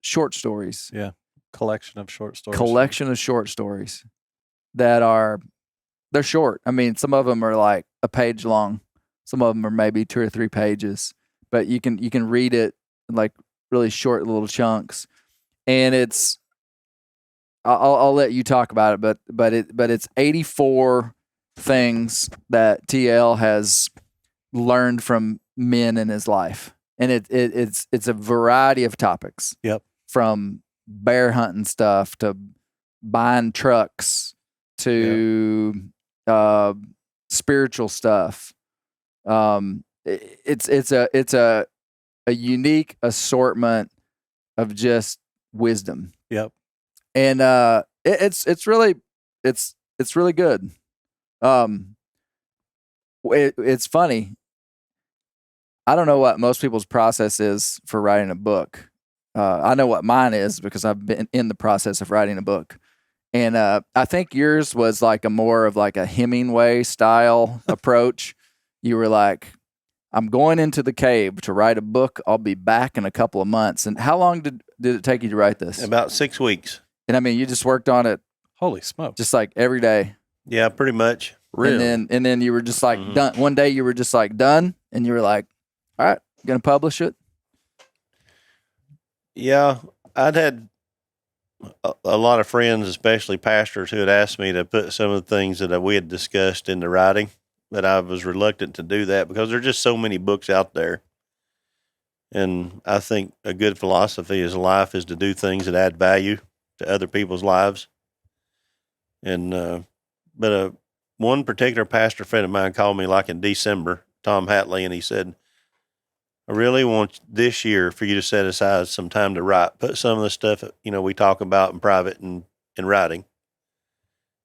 short stories. Yeah. Collection of short stories. Collection of short stories that they're short. I mean, some of them are like a page long. Some of them are maybe 2 or 3 pages, but you can read it in like really short little chunks. And it's I'll let you talk about it, but it's 84 things that TL has learned from men in his life, and it's a variety of topics. Yep. From bear hunting stuff to buying trucks to spiritual stuff. It's a unique assortment of just wisdom. Yep. And it's really good. It's funny. I don't know what most people's process is for writing a book. I know what mine is because I've been in the process of writing a book. And I think yours was like a more of like a Hemingway style approach. You were like, I'm going into the cave to write a book. I'll be back in a couple of months. And how long did it take you to write this? About 6 weeks. And I mean, you just worked on it Holy smokes. just like every day. Yeah, pretty much. Really? And then you were just like done. One day you were just like done, and you were like, all right, gonna publish it. Yeah, I'd had a lot of friends, especially pastors, who had asked me to put some of the things that we had discussed into writing, but I was reluctant to do that because there are just so many books out there. And I think a good philosophy is life is to do things that add value to other people's lives. And but one particular pastor friend of mine called me like in December, Tom Hatley, and he said, I really want this year for you to set aside some time to write. Put some of the stuff we talk about in private and in writing.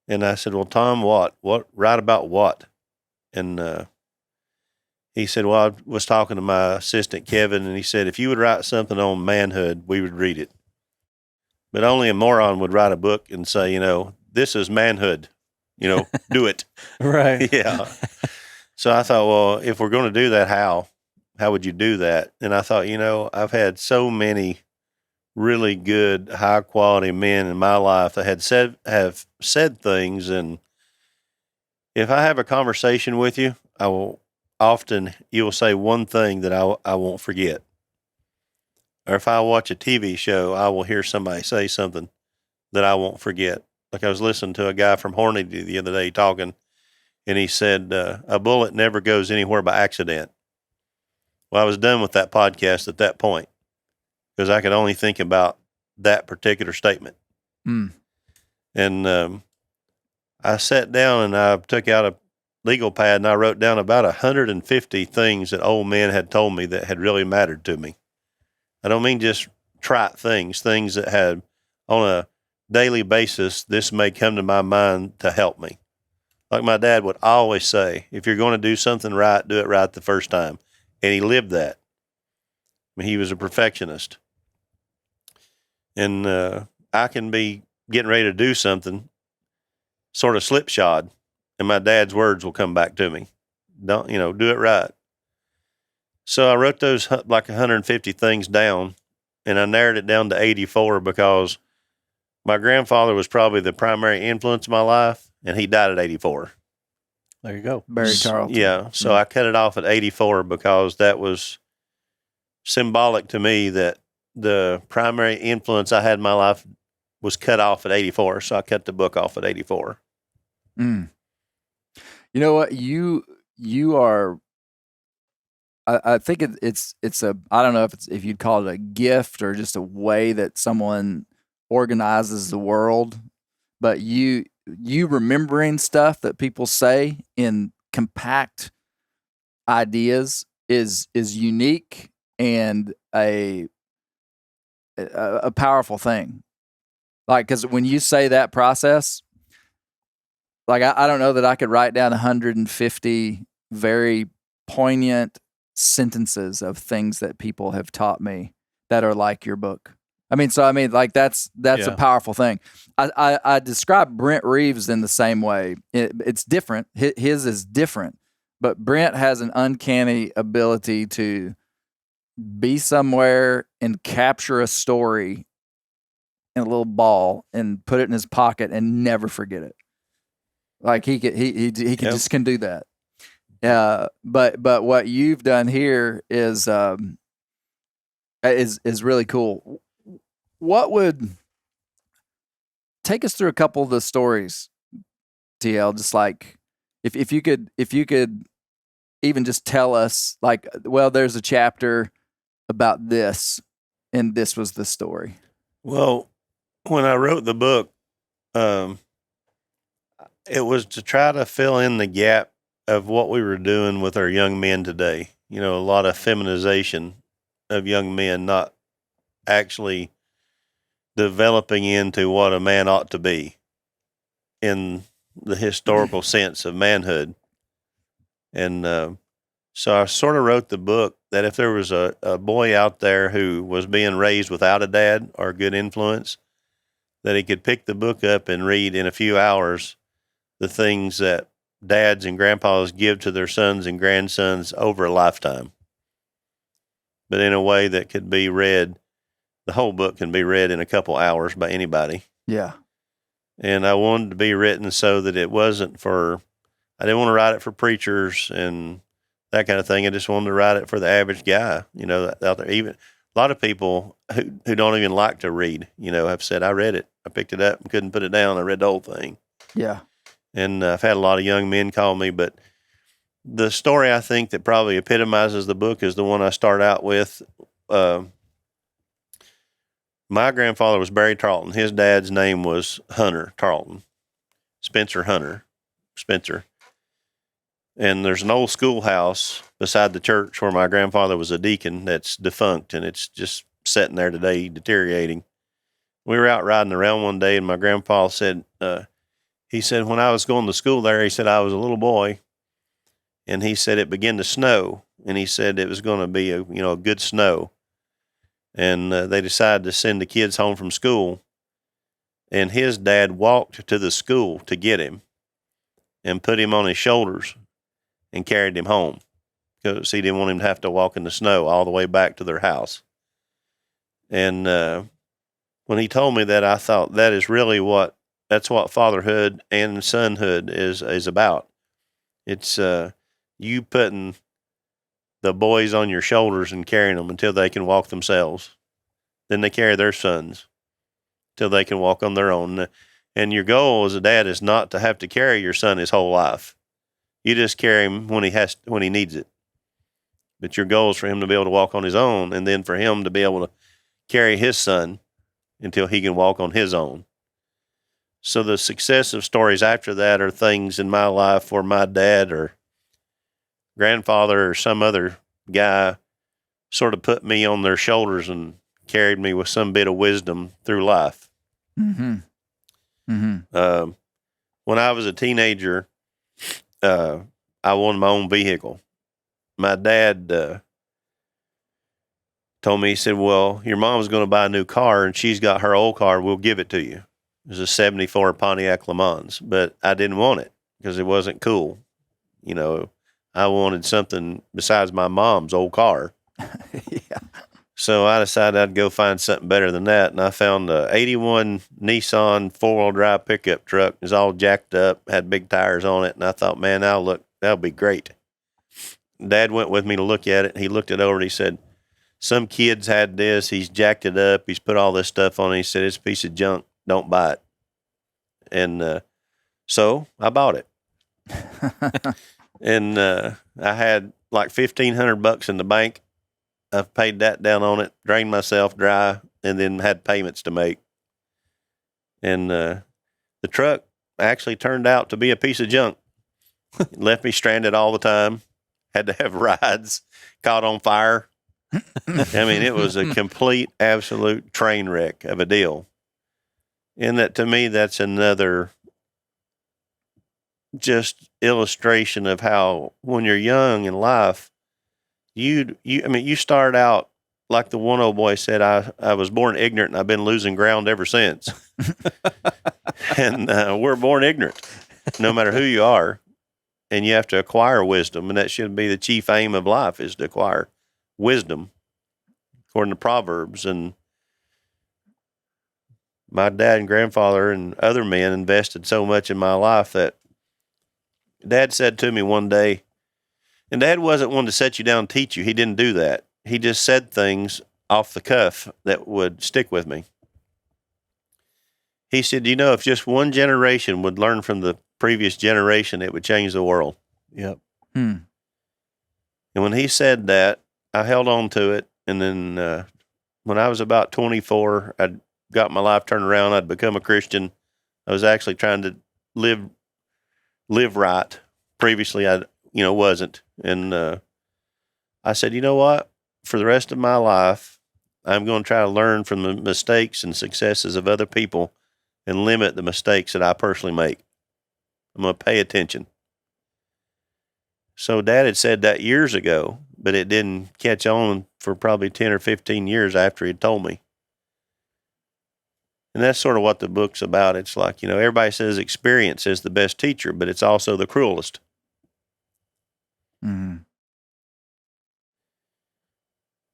And I said, well, Tom, what? Write about what? And he said, well, I was talking to my assistant, Kevin, and he said, if you would write something on manhood, we would read it. But only a moron would write a book and say, this is manhood, do it. Right. Yeah. So I thought, well, if we're going to do that, how would you do that? And I thought, I've had so many really good, high quality men in my life that have said things. And if I have a conversation with you, you will say one thing that I won't forget. Or if I watch a TV show, I will hear somebody say something that I won't forget. Like I was listening to a guy from Hornady the other day talking, and he said, a bullet never goes anywhere by accident. Well, I was done with that podcast at that point because I could only think about that particular statement. And I sat down and I took out a legal pad and I wrote down about 150 things that old men had told me that had really mattered to me. I don't mean just trite things that had on a daily basis, this may come to my mind to help me. Like my dad would always say, if you're going to do something right, do it right the first time. And he lived that. I mean, he was a perfectionist. And I can be getting ready to do something sort of slipshod, and my dad's words will come back to me. Do it right. So I wrote those like 150 things down, and I narrowed it down to 84 because my grandfather was probably the primary influence in my life, and he died at 84. There you go. Barry Charlton. Yeah. So I cut it off at 84 because that was symbolic to me that the primary influence I had in my life was cut off at 84. So I cut the book off at 84. You know what? You are, I think it's a, I don't know if you'd call it a gift or just a way that someone organizes the world, but you remembering stuff that people say in compact ideas is unique and a powerful thing. Like, because when you say that process, like I don't know that I could write down 150 very poignant sentences of things that people have taught me that are like your book. Like that's a powerful thing. I describe Brent Reeves in the same way. It's different. His is different, but Brent has an uncanny ability to be somewhere and capture a story in a little ball and put it in his pocket and never forget it. Like he just can do that. But what you've done here is really cool. What would take us through a couple of the stories, TL. Just like if you could even just tell us, like, well, there's a chapter about this, and this was the story. Well, when I wrote the book, it was to try to fill in the gap of what we were doing with our young men today. You know, a lot of feminization of young men, not actually developing into what a man ought to be in the historical sense of manhood. And so I sort of wrote the book that if there was a boy out there who was being raised without a dad or a good influence, that he could pick the book up and read in a few hours the things that dads and grandpas give to their sons and grandsons over a lifetime, but in a way that could be read. The whole book can be read in a couple hours by anybody. Yeah. And I wanted to be written so that it wasn't for, I didn't want to write it for preachers and that kind of thing. I just wanted to write it for the average guy, you know, out there. Even a lot of people who don't even like to read, you know, have said, I read it. I picked it up and couldn't put it down. I read the whole thing. Yeah. And I've had a lot of young men call me, but the story I think that probably epitomizes the book is the one I start out with. My grandfather was Barry Tarleton. His dad's name was Hunter Tarleton, Spencer Hunter, Spencer. And there's an old schoolhouse beside the church where my grandfather was a deacon that's defunct, and it's just sitting there today deteriorating. We were out riding around one day, and my grandpa said, he said, when I was going to school there, he said, I was a little boy, and he said it began to snow, and he said it was going to be a good snow. And they decided to send the kids home from school, and his dad walked to the school to get him and put him on his shoulders and carried him home because he didn't want him to have to walk in the snow all the way back to their house. And when he told me that, I thought that is really that's what fatherhood and sonhood is about. It's you putting the boys on your shoulders and carrying them until they can walk themselves. Then they carry their sons till they can walk on their own. And your goal as a dad is not to have to carry your son his whole life. You just carry him when he needs it. But your goal is for him to be able to walk on his own, and then for him to be able to carry his son until he can walk on his own. So the successive stories after that are things in my life where my dad or grandfather or some other guy sort of put me on their shoulders and carried me with some bit of wisdom through life. Mm-hmm. Mm-hmm. When I was a teenager, I wanted my own vehicle. My dad told me, he said, well, your mom's going to buy a new car and she's got her old car. We'll give it to you. It was a 74 Pontiac Le Mans, but I didn't want it because it wasn't cool. You know, I wanted something besides my mom's old car. Yeah. So I decided I'd go find something better than that. And I found a 81 Nissan 4-wheel drive pickup truck. It was all jacked up, had big tires on it. And I thought, man, that'll be great. Dad went with me to look at it. He looked it over and he said, some kid's had this. He's jacked it up. He's put all this stuff on it. He said, it's a piece of junk. Don't buy it. And so I bought it. And I had like $1,500 in the bank. I've paid that down on it, drained myself dry, and then had payments to make. And the truck actually turned out to be a piece of junk. It left me stranded all the time. Had to have rides, caught on fire. I mean, it was a complete, absolute train wreck of a deal. And that, to me, that's another just illustration of how when you're young in life, you start out like the one old boy said, I was born ignorant and I've been losing ground ever since. And we're born ignorant, no matter who you are. And you have to acquire wisdom. And that should be the chief aim of life, is to acquire wisdom, according to Proverbs. And my dad and grandfather and other men invested so much in my life that Dad said to me one day, and Dad wasn't one to set you down and teach you. He didn't do that. He just said things off the cuff that would stick with me. He said, you know, if just one generation would learn from the previous generation, it would change the world. Yep. Hmm. And when he said that, I held on to it. And then when I was about 24, I'd got my life turned around. I'd become a Christian. I was actually trying to live right. Previously, I wasn't. And I said, you know what? For the rest of my life, I'm going to try to learn from the mistakes and successes of other people and limit the mistakes that I personally make. I'm going to pay attention. So Dad had said that years ago, but it didn't catch on for probably 10 or 15 years after he'd told me. And that's sort of what the book's about. It's like, everybody says experience is the best teacher, but it's also the cruelest. Mm-hmm.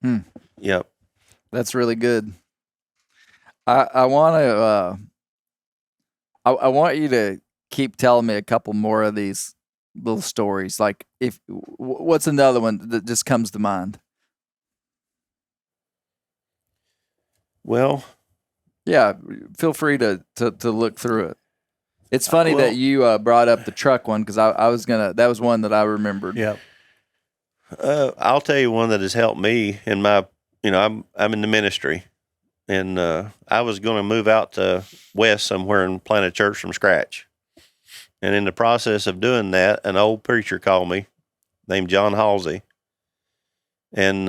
Hmm. Yep. That's really good. I want to. I want you to keep telling me a couple more of these little stories. Like, what's another one that just comes to mind? Well, yeah, feel free to look through it. It's funny that you brought up the truck one because I was gonna. That was one that I remembered. Yep. I'll tell you one that has helped me in my. I'm in the ministry, and I was going to move out to West somewhere and plant a church from scratch. And in the process of doing that, an old preacher called me named John Halsey. And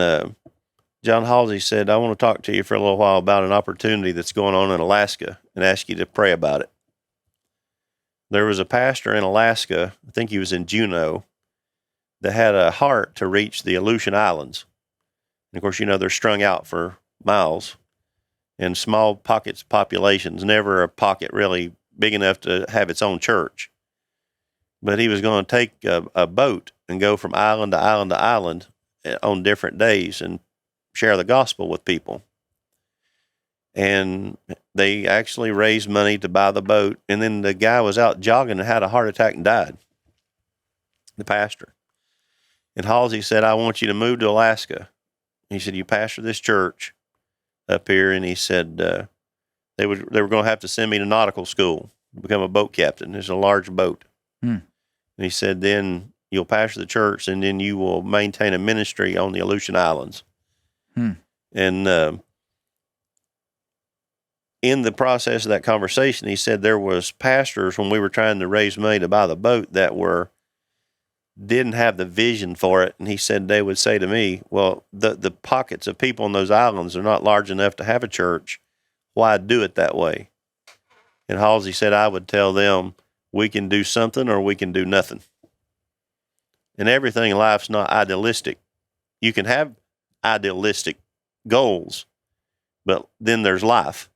John Halsey said, I want to talk to you for a little while about an opportunity that's going on in Alaska and ask you to pray about it. There was a pastor in Alaska, I think he was in Juneau, that had a heart to reach the Aleutian Islands. And of course, they're strung out for miles in small pockets, populations, never a pocket really big enough to have its own church. But he was going to take a boat and go from island to island to island on different days and share the gospel with people. And they actually raised money to buy the boat. And then the guy was out jogging and had a heart attack and died, the pastor. And Halsey said, I want you to move to Alaska. He said, you pastor this church up here. And he said, they were going to have to send me to nautical school to become a boat captain. There's a large boat. And he said, then you'll pastor the church and then you will maintain a ministry on the Aleutian Islands. And in the process of that conversation, he said there was pastors when we were trying to raise money to buy the boat that didn't have the vision for it. And he said they would say to me, well, the pockets of people on those islands are not large enough to have a church. Why do it that way? And Halsey said, I would tell them, we can do something or we can do nothing. And everything in life's not idealistic. You can have idealistic goals, but then there's life.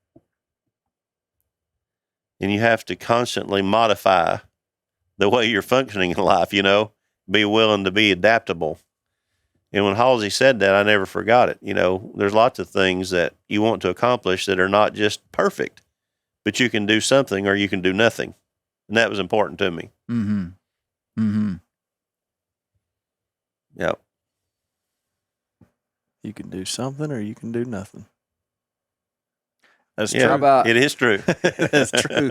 And you have to constantly modify the way you're functioning in life, be willing to be adaptable. And when Halsey said that, I never forgot it. There's lots of things that you want to accomplish that are not just perfect, but you can do something or you can do nothing. And that was important to me. Mm-hmm. Mm-hmm. Yep. You can do something or you can do nothing. That's true. It is true. That's true.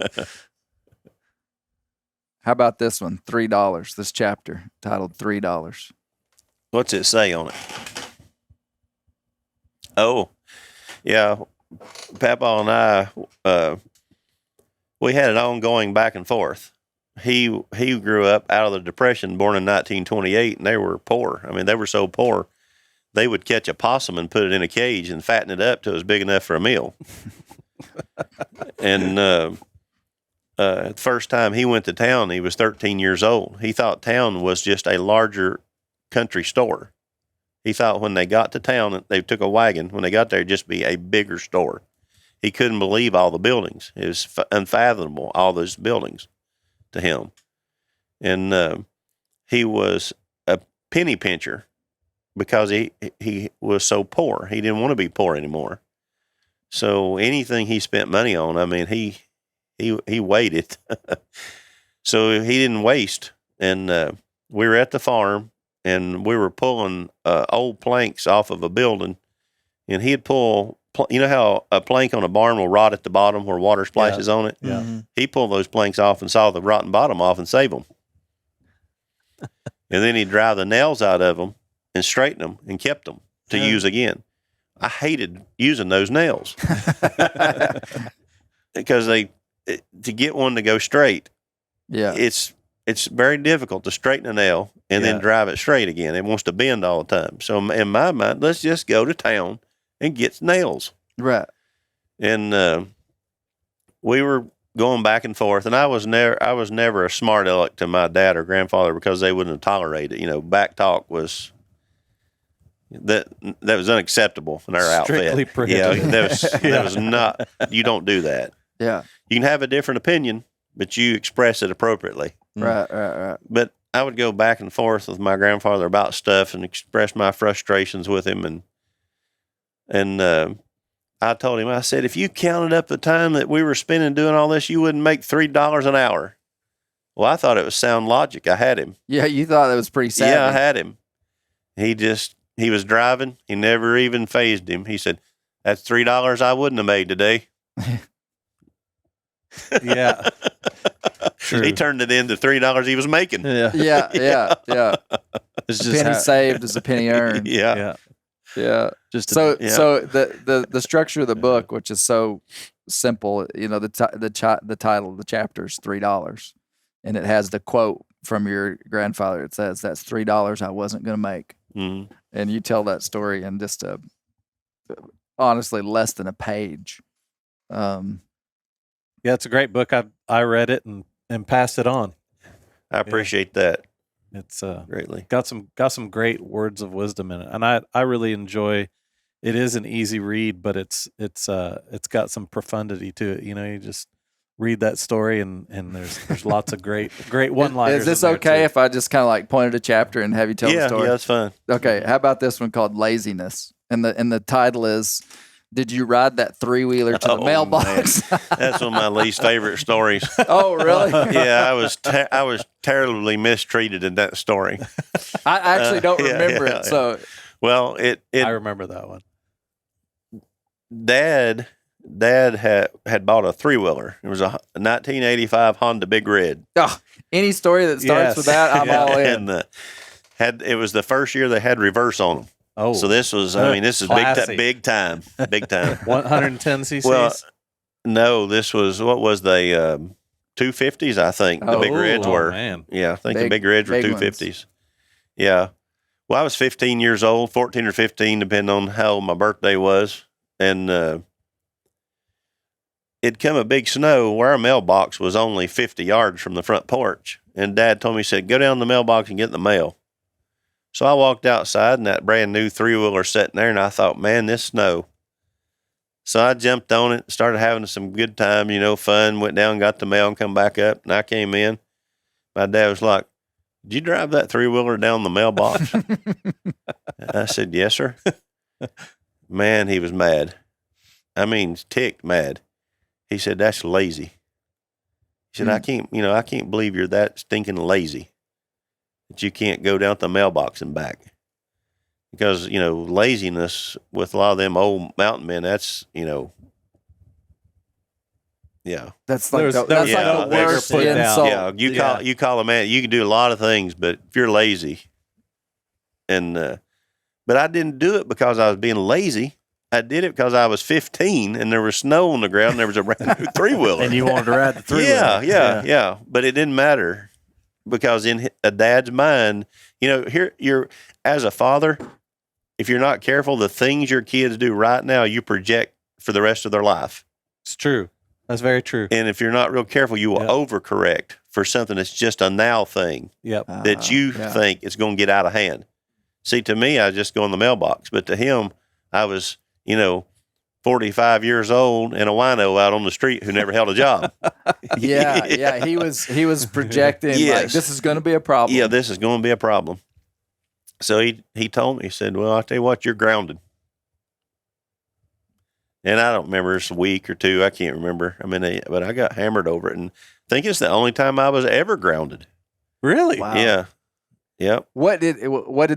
How about this one? $3. This chapter titled $3. What's it say on it? Oh, yeah. Papa and I, we had an ongoing back and forth. He grew up out of the Depression, born in 1928, and they were poor. I mean, they were so poor, they would catch a possum and put it in a cage and fatten it up till it was big enough for a meal. And the first time he went to town, he was 13 years old. He thought town was just a larger country store. He thought when they got to town, they took a wagon. When they got there, it'd just be a bigger store. He couldn't believe all the buildings. It was unfathomable, all those buildings to him. And he was a penny pincher because he was so poor. He didn't want to be poor anymore. So anything he spent money on, I mean, he weighed it. So he didn't waste. And we were at the farm, and we were pulling old planks off of a building, and he'd pull you know how a plank on a barn will rot at the bottom where water splashes on it? Yeah. Mm-hmm. He pulled those planks off and saw the rotten bottom off and save them. And then he'd drive the nails out of them and straighten them and kept them to use again. I hated using those nails because to get one to go straight, it's very difficult to straighten a nail and then drive it straight again. It wants to bend all the time. So in my mind, let's just go to town and get nails. Right. And we were going back and forth, and I was never a smart aleck to my dad or grandfather because they wouldn't have tolerated it. Back talk was that was unacceptable in our Strictly outfit. prohibited. That was not. You don't do that. Yeah. You can have a different opinion, but you express it appropriately. Right. But I would go back and forth with my grandfather about stuff and express my frustrations with him, and I told him, I said, if you counted up the time that we were spending doing all this, you wouldn't make $3 an hour. Well, I thought it was sound logic. I had him. Yeah, you thought that was pretty savvy. Yeah, I had him. He was driving. He never even phased him. He said, that's $3 I wouldn't have made today. Yeah. True. He turned it into $3 he was making. Yeah. Yeah. It's A just penny saved is a penny earned. Yeah. Yeah. Just So the structure of the book, which is so simple, the title of the chapter is $3, and it has the quote from your grandfather. It says, "That's $3 I wasn't going to make," and you tell that story in just honestly less than a page. Yeah, it's a great book. I read it and passed it on. I appreciate that It's greatly. got some great words of wisdom in it, and I really enjoy. It is an easy read, but it's got some profundity to it. You just read that story, and there's lots of great one-liners. Is this okay if I just kind of like pointed a chapter and have you tell the story? Yeah, that's fine. Okay, how about this one called Laziness? And the title is, "Did you ride that three-wheeler to the mailbox?" That's one of my least favorite stories. Oh, really? Yeah, I was terribly mistreated in that story. I actually don't remember it. So, Well, I remember that one. Dad had bought a three-wheeler. It was a 1985 Honda Big Red. any story that starts with that, I'm all in. And it was the first year they had reverse on them. Oh, So this was, this is classy. big time. 110 cc's. Well, no, this was, what was they, 250s, I think. The Big Reds were. Man. Yeah, I think the Big Reds were big 250s. Yeah. Well, I was 15 years old, 14 or 15, depending on how old my birthday was. And it'd come a big snow where our mailbox was only 50 yards from the front porch. And Dad told me, he said, go down to the mailbox and get the mail. So I walked outside, and that brand new three-wheeler sitting there, and I thought, man, this snow. So I jumped on it, started having some good time, fun, went down, got the mail, and come back up. And I came in. My dad was like, did you drive that three-wheeler down the mailbox? I said, yes, sir. Man, he was mad. I mean, ticked mad. He said, that's lazy. He said, I can't believe you're that stinking lazy that you can't go down to the mailbox and back. Because, laziness with a lot of them old mountain men, that's, yeah. That's like the no worst put down. insult. Yeah, you call a man, you can do a lot of things, but if you're lazy, but I didn't do it because I was being lazy. I did it because I was 15 and there was snow on the ground and there was a brand new three-wheeler. And you wanted to ride the three-wheeler. Yeah. But it didn't matter because in a dad's mind, here you're, as a father, if you're not careful, the things your kids do right now, you project for the rest of their life. It's true. That's very true. And if you're not real careful, you will overcorrect for something that's just a now thing Yep. that you think it's going to get out of hand. See, to me, I just go in the mailbox, but to him, I was, 45 years old and a wino out on the street who never held a job. Yeah. He was projecting like, this is going to be a problem. Yeah, this is going to be a problem. So he told me, he said, well, I'll tell you what, you're grounded. And I don't remember, it's a week or two. I can't remember. But I got hammered over it. And I think it's the only time I was ever grounded. Really? Wow. Yeah. Yep. What did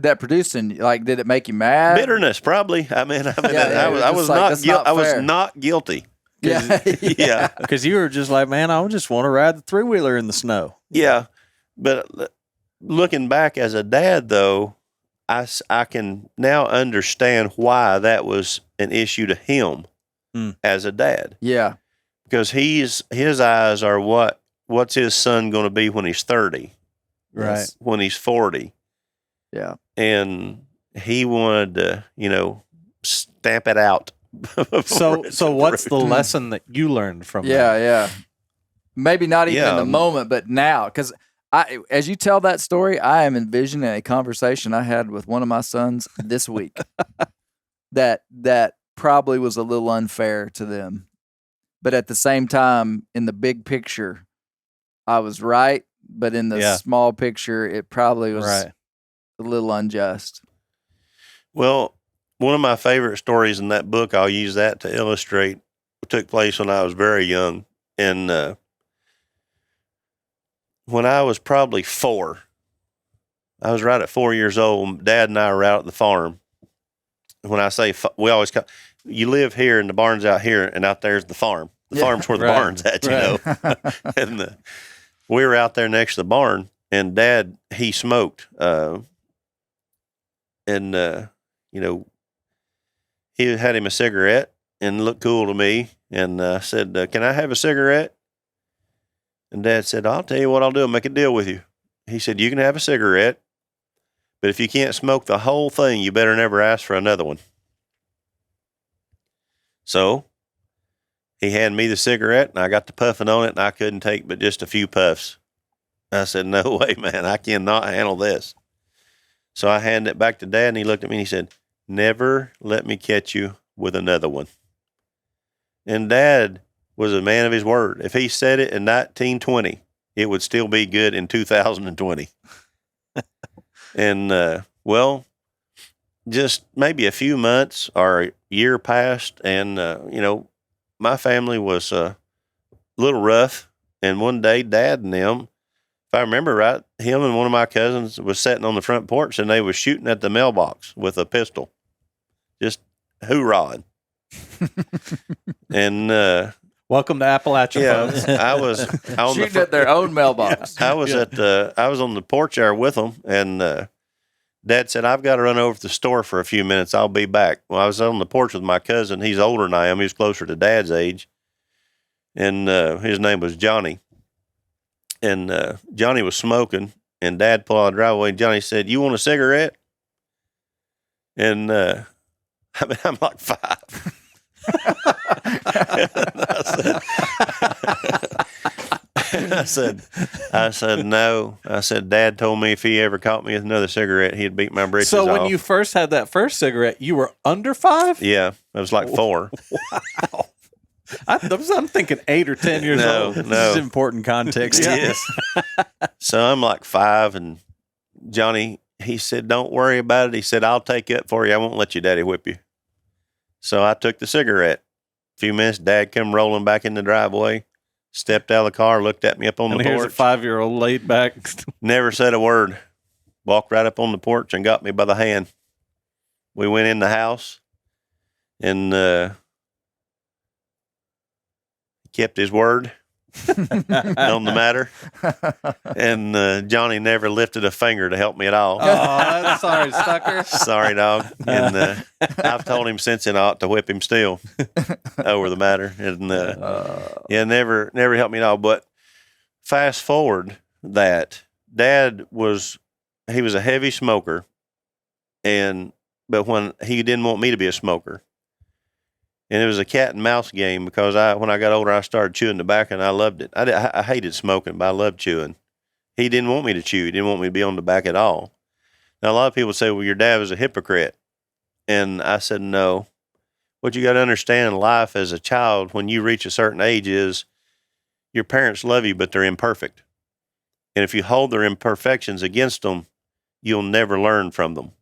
that produce in you? Like, did it make you mad? Bitterness, probably. I was not guilty. Yeah. Yeah. Because you were just like, man, I just want to ride the 3-wheeler in the snow. Yeah. But looking back as a dad, though, I can now understand why that was an issue to him as a dad. Yeah. Because his eyes are what's his son going to be when he's 30, Right. when he's 40. Yeah. And he wanted to, stamp it out. So what's the lesson that you learned from that? Yeah. Maybe not even in the moment, but now. Because as you tell that story, I am envisioning a conversation I had with one of my sons this week that probably was a little unfair to them. But at the same time, in the big picture, I was right. But in the small picture, it probably was a little unjust. Well, one of my favorite stories in that book, I'll use that to illustrate, took place when I was very young. And when I was probably 4, I was right at 4 years old. Dad and I were out at the farm. When I say we always you live here and the barn's out here, and out there's the farm. The farm's where the barn's at, you know. And we were out there next to the barn, and Dad, he smoked. He had him a cigarette and looked cool to me, and said, "Can I have a cigarette?" And Dad said, "I'll tell you what I'll do. I'll make a deal with you." He said, "You can have a cigarette, but if you can't smoke the whole thing, you better never ask for another one." So he handed me the cigarette, and I got to puffing on it, and I couldn't take but just a few puffs. I said, "No way, man. I cannot handle this." So I handed it back to Dad, and he looked at me and he said, "Never let me catch you with another one." And Dad was a man of his word. If he said it in 1920, it would still be good in 2020. And, just maybe a few months or a year passed, and, my family was a little rough. And one day, Dad and them, if I remember right, him and one of my cousins was sitting on the front porch, and they was shooting at the mailbox with a pistol, just hoorahing. And Welcome to Appalachia, folks. I was on shooting at their own mailbox. I was I was on the porch there with them, and Dad said, "I've got to run over to the store for a few minutes. I'll be back." Well, I was on the porch with my cousin. He's older than I am. He's closer to Dad's age, and his name was Johnny. And Johnny was smoking, and Dad pulled out the driveway. And Johnny said, "You want a cigarette?" And I'm like 5. I said, "No." I said, "Dad told me if he ever caught me with another cigarette, he'd beat my britches off." So when you first had that first cigarette, you were under 5? Yeah, I was like 4. Wow. I'm thinking 8 or 10 years old. This is important context. Yes. So I'm like 5, and Johnny, he said, "Don't worry about it." He said, "I'll take it for you. I won't let your daddy whip you." So I took the cigarette. A few minutes, Dad come rolling back in the driveway, stepped out of the car, looked at me up on the Here's porch. a 5-year-old laid back. Never said a word. Walked right up on the porch and got me by the hand. We went in the house, and kept his word on the matter. And Johnny never lifted a finger to help me at all. Oh, that's sorry, sucker. Sorry, dog. And I've told him since then I ought to whip him still over the matter. And never helped me at all. But fast forward that Dad was a heavy smoker, but when he didn't want me to be a smoker. And it was a cat and mouse game, because when I got older, I started chewing tobacco, and I loved it. I hated smoking, but I loved chewing. He didn't want me to chew. He didn't want me to be on tobacco at all. Now, a lot of people say, "Well, your dad was a hypocrite." And I said, "No. What you got to understand in life as a child, when you reach a certain age, is your parents love you, but they're imperfect. And if you hold their imperfections against them, you'll never learn from them."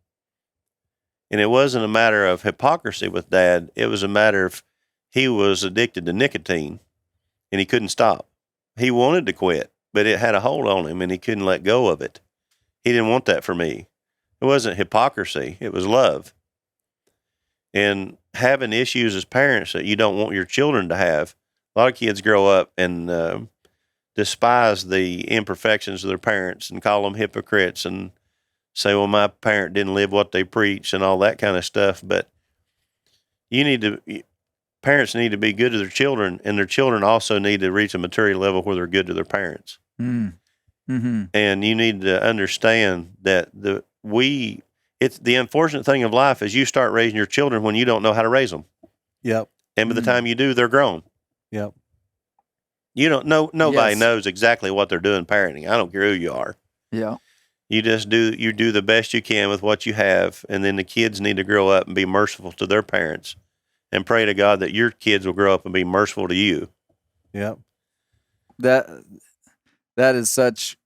And it wasn't a matter of hypocrisy with Dad. It was a matter of he was addicted to nicotine, and he couldn't stop. He wanted to quit, but it had a hold on him, and he couldn't let go of it. He didn't want that for me. It wasn't hypocrisy. It was love. And having issues as parents that you don't want your children to have. A lot of kids grow up and despise the imperfections of their parents and call them hypocrites and say, well, my parent didn't live what they preach and all that kind of stuff. But parents need to be good to their children, and their children also need to reach a maturity level where they're good to their parents. Mm-hmm. And you need to understand that it's the unfortunate thing of life is you start raising your children when you don't know how to raise them. Yep. And by the time you do, they're grown. Yep. You don't know, nobody Yes. knows exactly what they're doing parenting. I don't care who you are. Yeah. You do the best you can with what you have, and then the kids need to grow up and be merciful to their parents, and pray to God that your kids will grow up and be merciful to you. Yep. That is such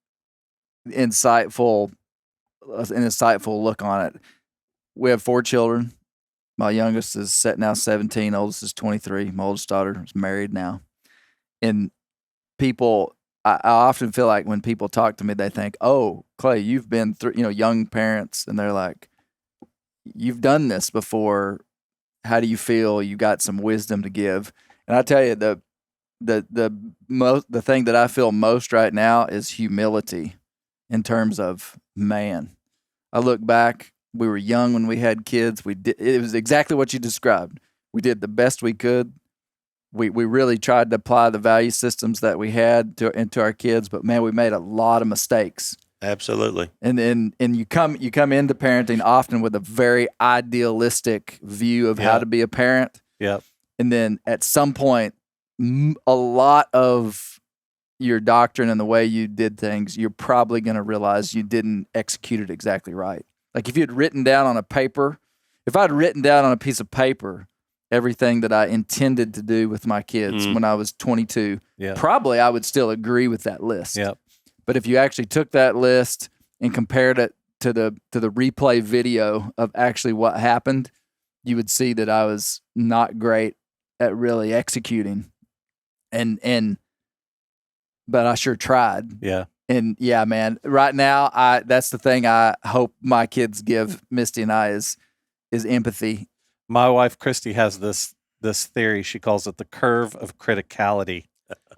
insightful look on it. We have 4 children. My youngest is now 17, oldest is 23. My oldest daughter is married now. And people, I often feel like when people talk to me, they think, "Oh, Clay, you've been through," young parents, and they're like, "You've done this before. How do you feel? You got some wisdom to give." And I tell you, the thing that I feel most right now is humility in terms of, man, I look back, we were young when we had kids. It was exactly what you described. We did the best we could. We really tried to apply the value systems that we had into our kids, but man, we made a lot of mistakes. Absolutely. And you come into parenting often with a very idealistic view of how to be a parent. Yep. And then at some point, a lot of your doctrine and the way you did things, you're probably going to realize you didn't execute it exactly right. Like if you had written down on a paper, if I'd written down on a piece of paper everything that I intended to do with my kids when I was 22, probably I would still agree with that list. Yep. But if you actually took that list and compared it to the replay video of actually what happened, you would see that I was not great at really executing. But I sure tried. Yeah. And yeah, man, right now that's the thing I hope my kids give Misty and I is empathy. My wife Christy has this theory. She calls it the curve of criticality.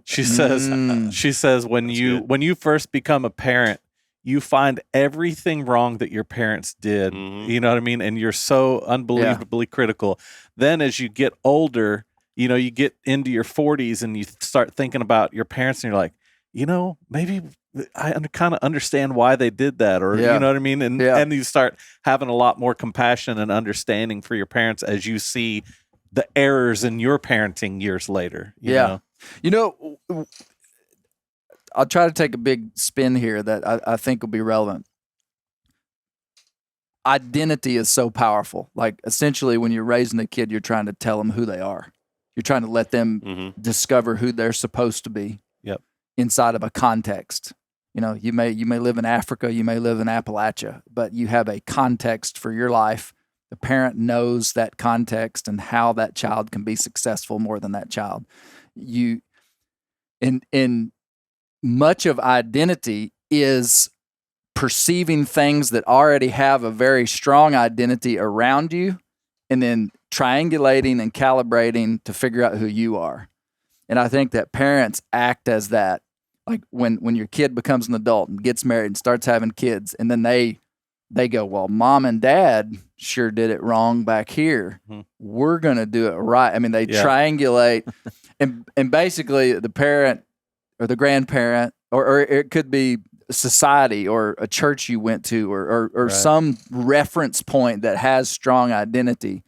She says when you first become a parent, you find everything wrong that your parents did. Mm-hmm. You know what I mean? And you're so unbelievably critical. Then as you get older, you get into your 40s and you start thinking about your parents and you're like, maybe I kind of understand why they did that, or you know what I mean? And you start having a lot more compassion and understanding for your parents as you see the errors in your parenting years later. You know? I'll try to take a big spin here that I think will be relevant. Identity is so powerful. Like essentially when you're raising a kid, you're trying to tell them who they are. You're trying to let them discover who they're supposed to be inside of a context. You may live in Africa, you may live in Appalachia, but you have a context for your life. The parent knows that context and how that child can be successful more than that child. In much of identity is perceiving things that already have a very strong identity around you and then triangulating and calibrating to figure out who you are. And I think that parents act as that. Like when your kid becomes an adult and gets married and starts having kids, and then they go, well, mom and dad sure did it wrong back here. Mm-hmm. We're going to do it right. I mean, they triangulate and basically the parent or the grandparent, or it could be society or a church you went to or some reference point that has strong identity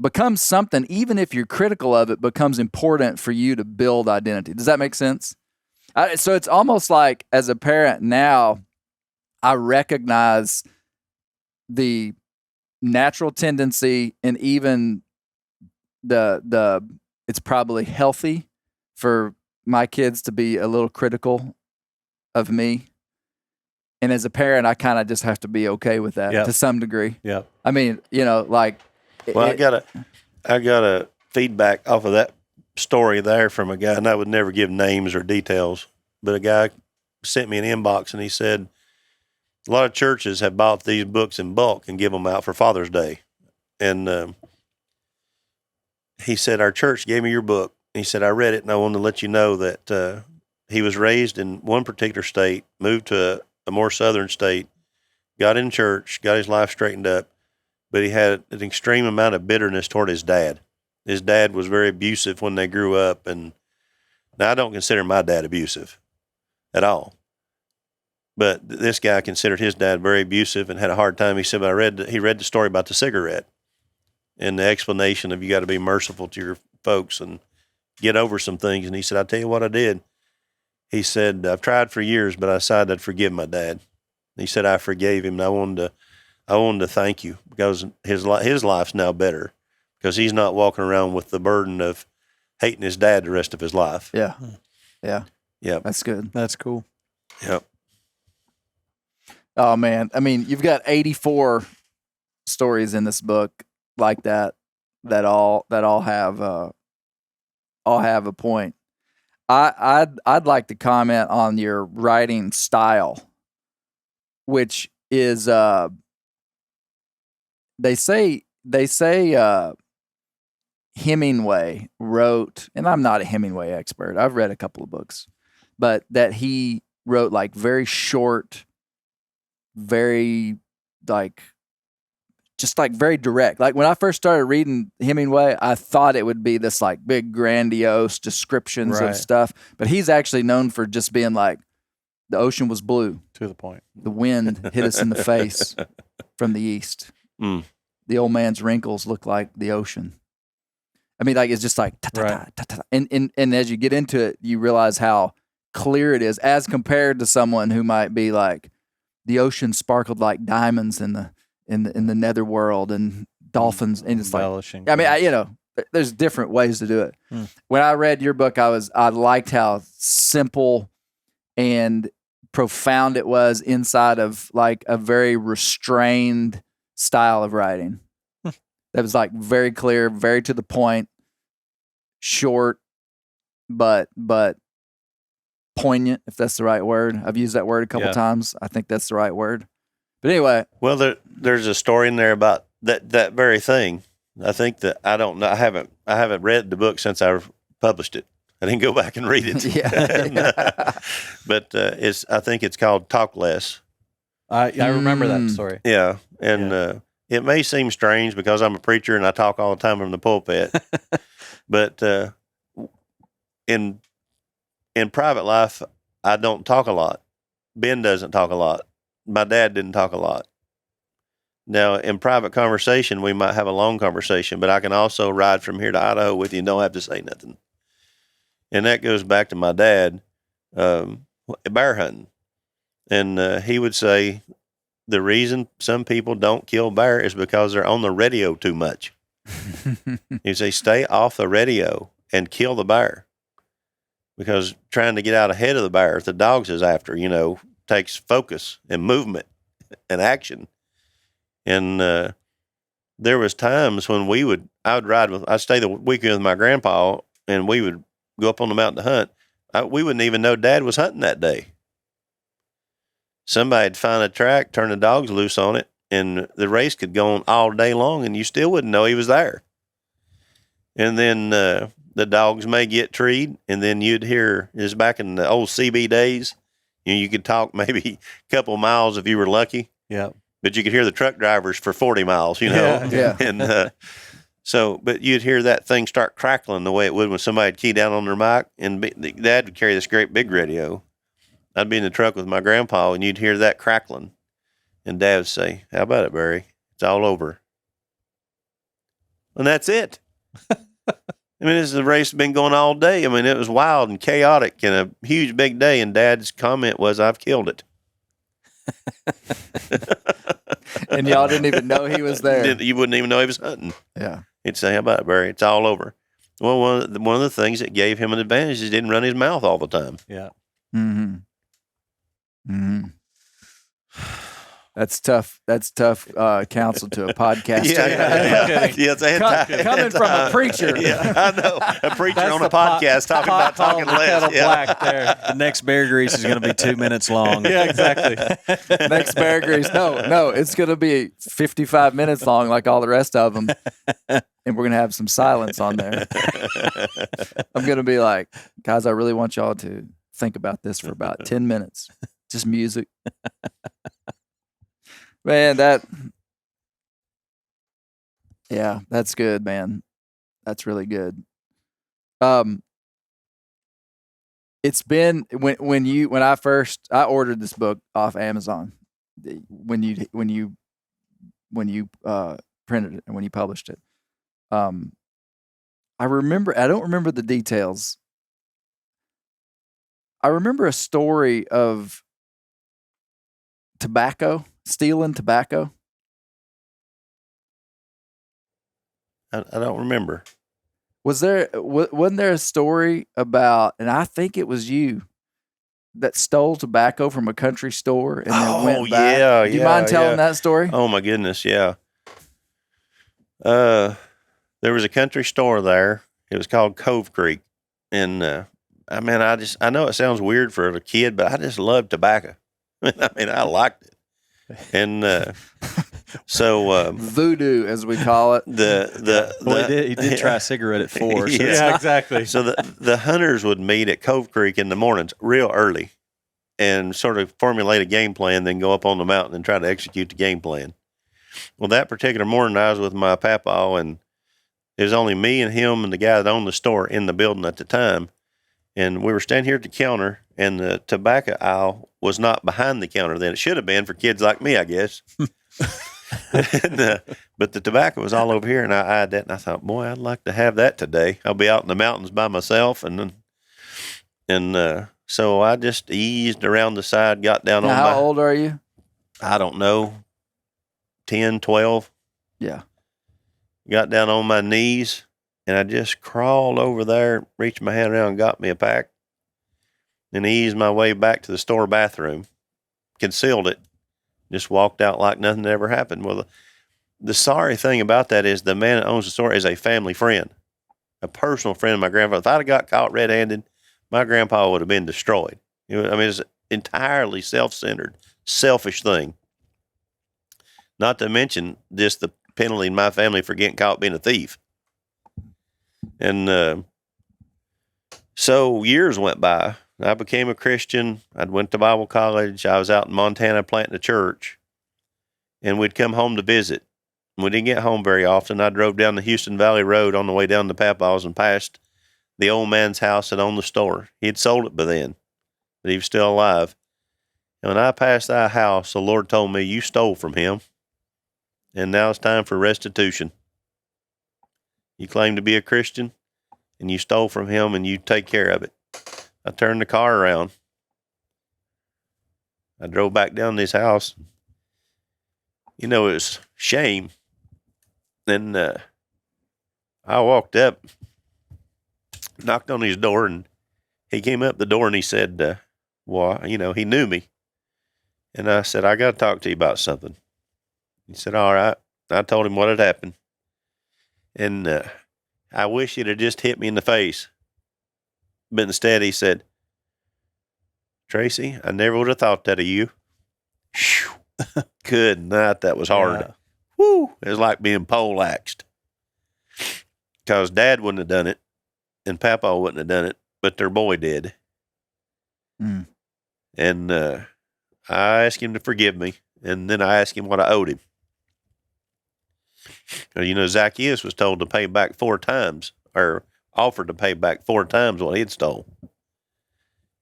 becomes something, even if you're critical of it, becomes important for you to build identity. Does that make sense? So it's almost like as a parent now, I recognize the natural tendency and even the it's probably healthy for my kids to be a little critical of me. And as a parent, I kind of just have to be okay with that to some degree. Yeah. I mean, like. Well, I got a feedback off of that story there from a guy, and I would never give names or details, but a guy sent me an inbox and he said, a lot of churches have bought these books in bulk and give them out for Father's Day. And he said, our church gave me your book. He said, I read it, and I wanted to let you know that he was raised in one particular state, moved to a more southern state, got in church, got his life straightened up, but he had an extreme amount of bitterness toward his dad. His dad was very abusive when they grew up, and now I don't consider my dad abusive at all. But this guy considered his dad very abusive and had a hard time. He said, but he read the story about the cigarette and the explanation of you got to be merciful to your folks and get over some things. And he said, I'll tell you what I did. He said, I've tried for years, but I decided I'd forgive my dad. He said, I forgave him, and I wanted to thank you because his life's now better because he's not walking around with the burden of hating his dad the rest of his life. Yeah. Yeah. Yep. That's good. That's cool. Yep. Oh man. I mean, you've got 84 stories in this book like that all have a point. I'd like to comment on your writing style, which is they say Hemingway wrote, and I'm not a Hemingway expert. I've read a couple of books, but that he wrote like very short, very like just like very direct. Like when I first started reading Hemingway, I thought it would be this like big grandiose descriptions Right. of stuff, but he's actually known for just being like, the ocean was blue. To the point. The wind hit us in the face from the east. Mm. The old man's wrinkles look like the ocean. I mean, like it's just like ta ta ta Right. ta ta. And as you get into it, you realize how clear it is as compared to someone who might be like, the ocean sparkled like diamonds in the netherworld and dolphins, and it's like, Embellishing. I mean, there's different ways to do it. When I read your book, I liked how simple and profound it was inside of like a very restrained style of writing. That was like very clear, very to the point, short, but poignant, if that's the right word. I've used that word a couple times. I think that's the right word. But anyway, Well, there's a story in there about that very thing. I think that I don't know. I haven't read the book since I published it. I didn't go back and read it. Yeah. But I think it's called Talk Less. I remember that story. Yeah, and it may seem strange because I'm a preacher and I talk all the time from the pulpit. But in private life, I don't talk a lot. Ben doesn't talk a lot. My dad didn't talk a lot. Now, in private conversation, we might have a long conversation, but I can also ride from here to Idaho with you and don't have to say nothing. And that goes back to my dad, bear hunting. And he would say the reason some people don't kill bear is because they're on the radio too much. He'd say, stay off the radio and kill the bear. Because trying to get out ahead of the bear, if the dogs is after, takes focus and movement and action. And there was times when I'd stay the weekend with my grandpa, and we would go up on the mountain to hunt. We wouldn't even know Dad was hunting that day. Somebody'd find a track, turn the dogs loose on it, and the race could go on all day long, and you still wouldn't know he was there. And then the dogs may get treed, and then you'd hear, it was back in the old CB days, you could talk maybe a couple miles if you were lucky. Yeah. But you could hear the truck drivers for 40 miles, Yeah. And but you'd hear that thing start crackling the way it would when somebody'd key down on their mic, and Dad would carry this great big radio. I'd be in the truck with my grandpa, and you'd hear that crackling. And Dad would say, how about it, Barry? It's all over. And that's it. I mean, the race has been going all day. I mean, it was wild and chaotic and a huge big day, and Dad's comment was, I've killed it. and y'all didn't even know he was there. You wouldn't even know he was hunting. Yeah. He'd say, how about it, Barry? It's all over. Well, one of the things that gave him an advantage is he didn't run his mouth all the time. Yeah. Mm-hmm. Mm-hmm. That's tough. That's tough counsel to a podcaster. Coming from a preacher. Yeah, I know. A preacher That's on a the pot- podcast talking about talking calling the less. kettle Yeah. black there. The next bear grease is going to be 2 minutes long. Yeah, exactly. Next Bear Grease. No, it's going to be 55 minutes long like all the rest of them. And we're going to have some silence on there. I'm going to be like, guys, I really want y'all to think about this for about 10 minutes. Just music. Man, that's good, man. That's really good. It's been when I ordered this book off Amazon when you printed it and when you published it. I don't remember the details. I remember a story of stealing tobacco. I don't remember. Wasn't there a story about, and I think it was you that stole tobacco from a country store and then went back? Yeah, Do you mind telling that story? Oh my goodness, yeah. There was a country store there. It was called Cove Creek, and I know it sounds weird for a kid, but I just loved tobacco. I liked it, and so Voodoo, as we call it. He did try a cigarette at 4. So Yeah. exactly. So the hunters would meet at Cove Creek in the mornings real early and sort of formulate a game plan, then go up on the mountain and try to execute the game plan. Well, that particular morning, I was with my papaw, and it was only me and him and the guy that owned the store in the building at the time. And we were standing here at the counter, and the tobacco aisle was not behind the counter then. It should have been for kids like me, I guess. But the tobacco was all over here, and I eyed that, and I thought, boy, I'd like to have that today. I'll be out in the mountains by myself, and so I just eased around the side, got down Now, on how old are you? I don't know, 10, 12. Yeah. Got down on my knees, and I just crawled over there, reached my hand around and got me a pack, and eased my way back to the store bathroom, concealed it, just walked out like nothing ever happened. Well, the sorry thing about that is the man that owns the store is a family friend, a personal friend of my grandfather. If I'd have got caught red-handed, my grandpa would have been destroyed. It's an entirely self-centered, selfish thing. Not to mention just the penalty in my family for getting caught being a thief. And so years went by. I became a Christian. I went to Bible college. I was out in Montana planting a church. And we'd come home to visit. We didn't get home very often. I drove down the Houston Valley Road on the way down to Papaw's and passed the old man's house that owned the store. He had sold it by then, but he was still alive. And when I passed that house, the Lord told me, you stole from him, and now it's time for restitution. You claim to be a Christian, and you stole from him, and you take care of it. I turned the car around. I drove back down to his house. It was shame. And I walked up, knocked on his door, and he came up the door and he said, he knew me. And I said, I got to talk to you about something. He said, all right. I told him what had happened. And I wish he'd have just hit me in the face. But instead he said, Tracy, I never would have thought that of you. Whew. Good night. That was hard. Yeah. Woo. It was like being poleaxed. Because Dad wouldn't have done it, and Papa wouldn't have done it, but their boy did. Mm. And I asked him to forgive me, and then I asked him what I owed him. Zacchaeus was told to pay back 4 times, or offered to pay back 4 times what he'd stole.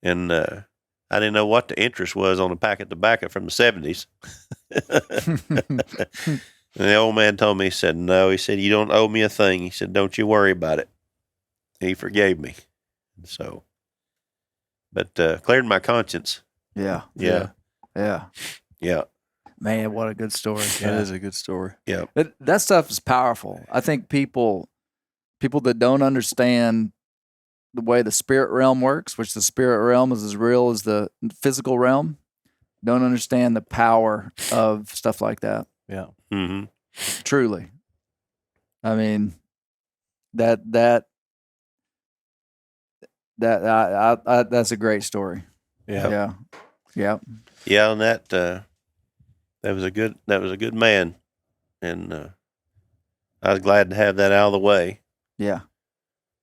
And I didn't know what the interest was on a pack of tobacco from the 70s. And the old man told me, he said, no, he said, you don't owe me a thing. He said, don't you worry about it. He forgave me. So, but cleared my conscience. Yeah. Yeah. Man, what a good story. That is a good story. Yeah. That stuff is powerful. I think people that don't understand the way the spirit realm works, which the spirit realm is as real as the physical realm, don't understand the power of stuff like that. Yeah. Mm-hmm. Truly. I mean, that's a great story. Yeah. Yeah. Yeah, and that was a good man, and I was glad to have that out of the way. Yeah.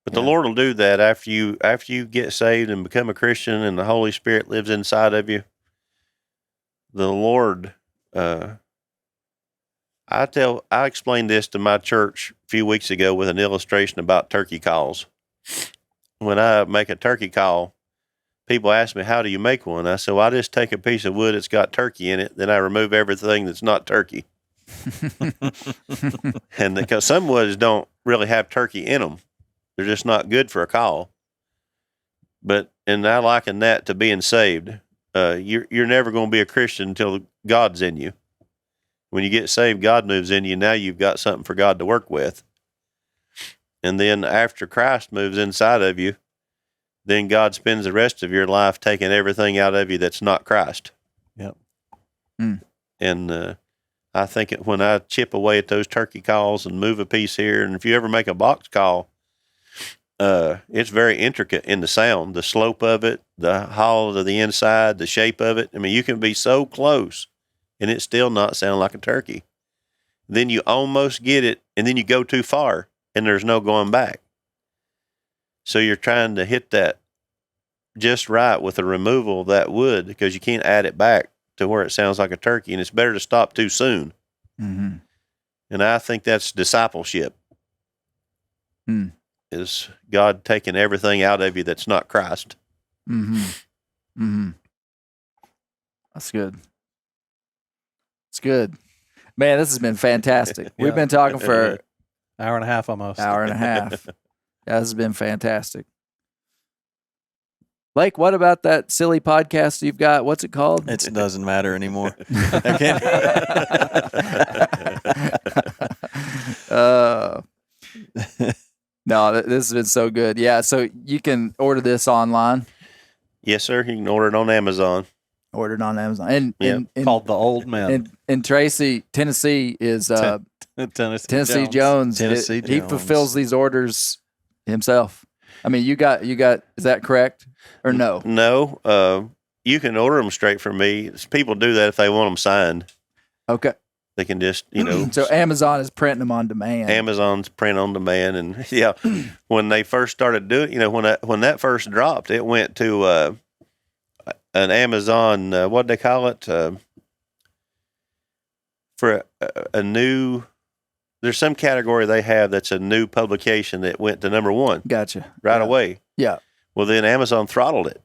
But the Lord will do that after you get saved and become a Christian, and the Holy Spirit lives inside of you. The Lord, I explained this to my church a few weeks ago with an illustration about turkey calls. When I make a turkey call, people ask me, how do you make one? I said, well, I just take a piece of wood that's got turkey in it, then I remove everything that's not turkey. And because some woods don't really have turkey in them, they're just not good for a call. And I liken that to being saved. You're never going to be a Christian until God's in you. When you get saved, God moves in you. Now you've got something for God to work with. And then after Christ moves inside of you, then God spends the rest of your life taking everything out of you that's not Christ. Yep. And I think when I chip away at those turkey calls and move a piece here, and if you ever make a box call, it's very intricate in the sound, the slope of it, the hollow of the inside, the shape of it. I mean, you can be so close and it still not sound like a turkey. Then you almost get it, and then you go too far, and there's no going back. So you're trying to hit that just right with the removal of that wood, because you can't add it back to where it sounds like a turkey, and it's better to stop too soon. Mm-hmm. And I think that's discipleship. Is God taking everything out of you that's not Christ. Mm-hmm. Mm-hmm. That's good. It's good. Man, this has been fantastic. Yeah. We've been talking for Hour and a half almost. hour and a half. Yeah, this has been fantastic. Lake, what about that silly podcast you've got? What's it called? It doesn't matter anymore. No, this has been so good. Yeah, so you can order this online. Yes, sir. You can order it on Amazon. Order it on Amazon. And Called The Old Men. And Tracy, Tennessee is Tennessee Jones. Tennessee He Jones. fulfills these orders himself. I mean, you got. Is that correct or no? No, you can order them straight from me. People do that if they want them signed. Okay. They can just, So Amazon is printing them on demand. Amazon's print on demand, and when they first started doing, when that first dropped, it went to an Amazon. What they call it for a new. There's some category they have that's a new publication that went to number 1. Gotcha. Right away. Yeah. Well, then Amazon throttled it.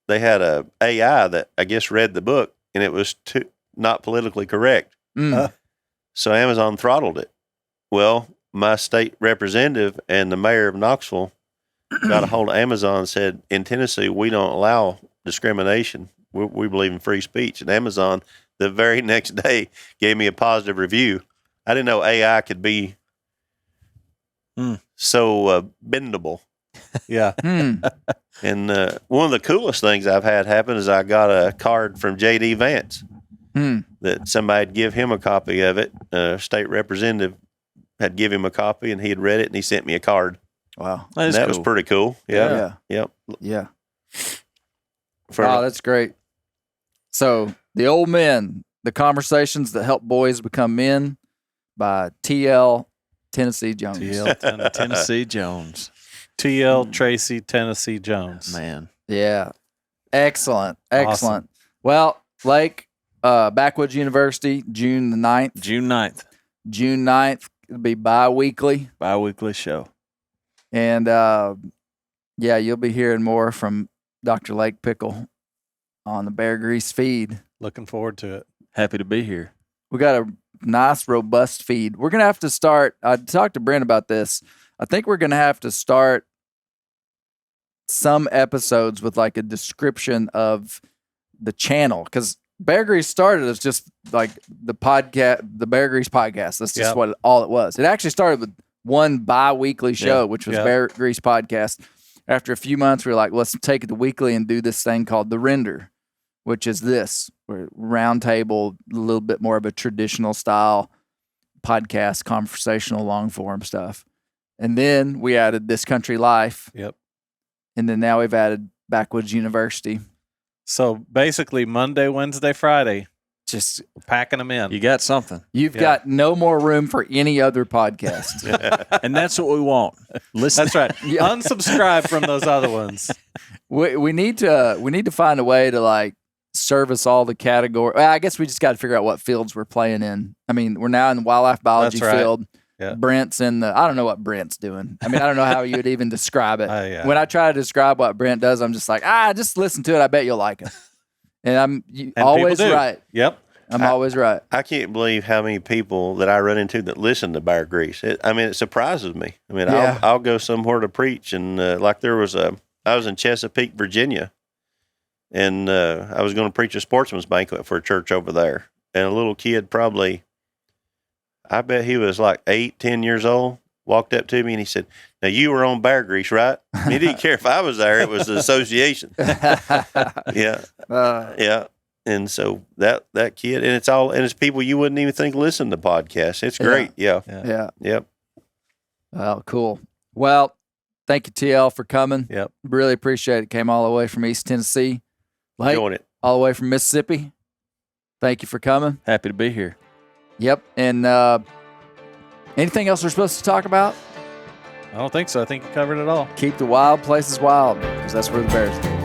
They had a AI that I guess read the book, and it was not politically correct. So Amazon throttled it. Well, my state representative and the mayor of Knoxville got a hold of Amazon and said, in Tennessee, we don't allow discrimination. We believe in free speech. And Amazon, the very next day, gave me a positive review. I didn't know AI could be so bendable. Yeah. And one of the coolest things I've had happen is I got a card from J.D. Vance that somebody had give him a copy of it. State representative had give him a copy, and he had read it, and he sent me a card. Wow. That was pretty cool. Yeah. Yeah. Yep. Yeah. For, Oh, that's great. So, The Old Men, The Conversations That Help Boys Become Men by T.L. Tennessee Jones. Tennessee Jones. T.L. Tracy Tennessee Jones. Man. Yeah. Excellent. Awesome. Well, Lake, Backwoods University, June the 9th. June 9th. June 9th. It'll be bi-weekly. Bi-weekly show. And, you'll be hearing more from Dr. Lake Pickle on the Bear Grease feed. Looking forward to it. Happy to be here. We got a nice, robust feed. We're going to have to start. I talked to Brent about this. I think we're going to have to start some episodes with like a description of the channel, because Bear Grease started as just like the podcast, the Bear Grease podcast. That's just all it was. It actually started with one bi-weekly show, which was Bear Grease podcast. After a few months, we were like, let's take it to weekly and do this thing called The Render. which is this round table, a little bit more of a traditional style podcast, conversational, long form stuff. And then we added This Country Life. Yep. And then now we've added Backwoods University. So basically, Monday, Wednesday, Friday, Just we're packing them in. You got something. you've Yeah. got no more room for any other podcast. And that's what we want. Listen. That's right. Yeah. Unsubscribe from those other ones. we need to find a way to like service all the category. Well, I guess we just got to figure out what fields we're playing in. I mean, we're now in the wildlife biology That's right. field. Yeah. Brent's in the. I don't know what Brent's doing. I mean, I don't know how you would even describe it. Yeah. When I try to describe what Brent does, I'm just like, just listen to it. I bet you'll like it. And I'm And always people do. right. Yep. I'm always right. I can't believe how many people that I run into that listen to Bear Grease. It surprises me. I mean, Yeah. I'll go somewhere to preach, and like there was I was in Chesapeake, Virginia, and I was going to preach a sportsman's banquet for a church over there, and a little kid, probably, I bet he was like 8, 10 years old, walked up to me and he said, "Now you were on Bear Grease, right?" He didn't care if I was there; it was the association. Yeah, yeah. And so that kid, and it's people you wouldn't even think listen to podcasts. It's great. Yeah. Yeah. Yep. Oh, cool. Well, thank you, TL, for coming. Yep. Really appreciate it. Came all the way from East Tennessee. Lake, Enjoying it. all the way from Mississippi. Thank you for coming. Happy to be here. Yep. And anything else we're supposed to talk about? I don't think so. I think you covered it all. Keep the wild places wild, because that's where the bears live.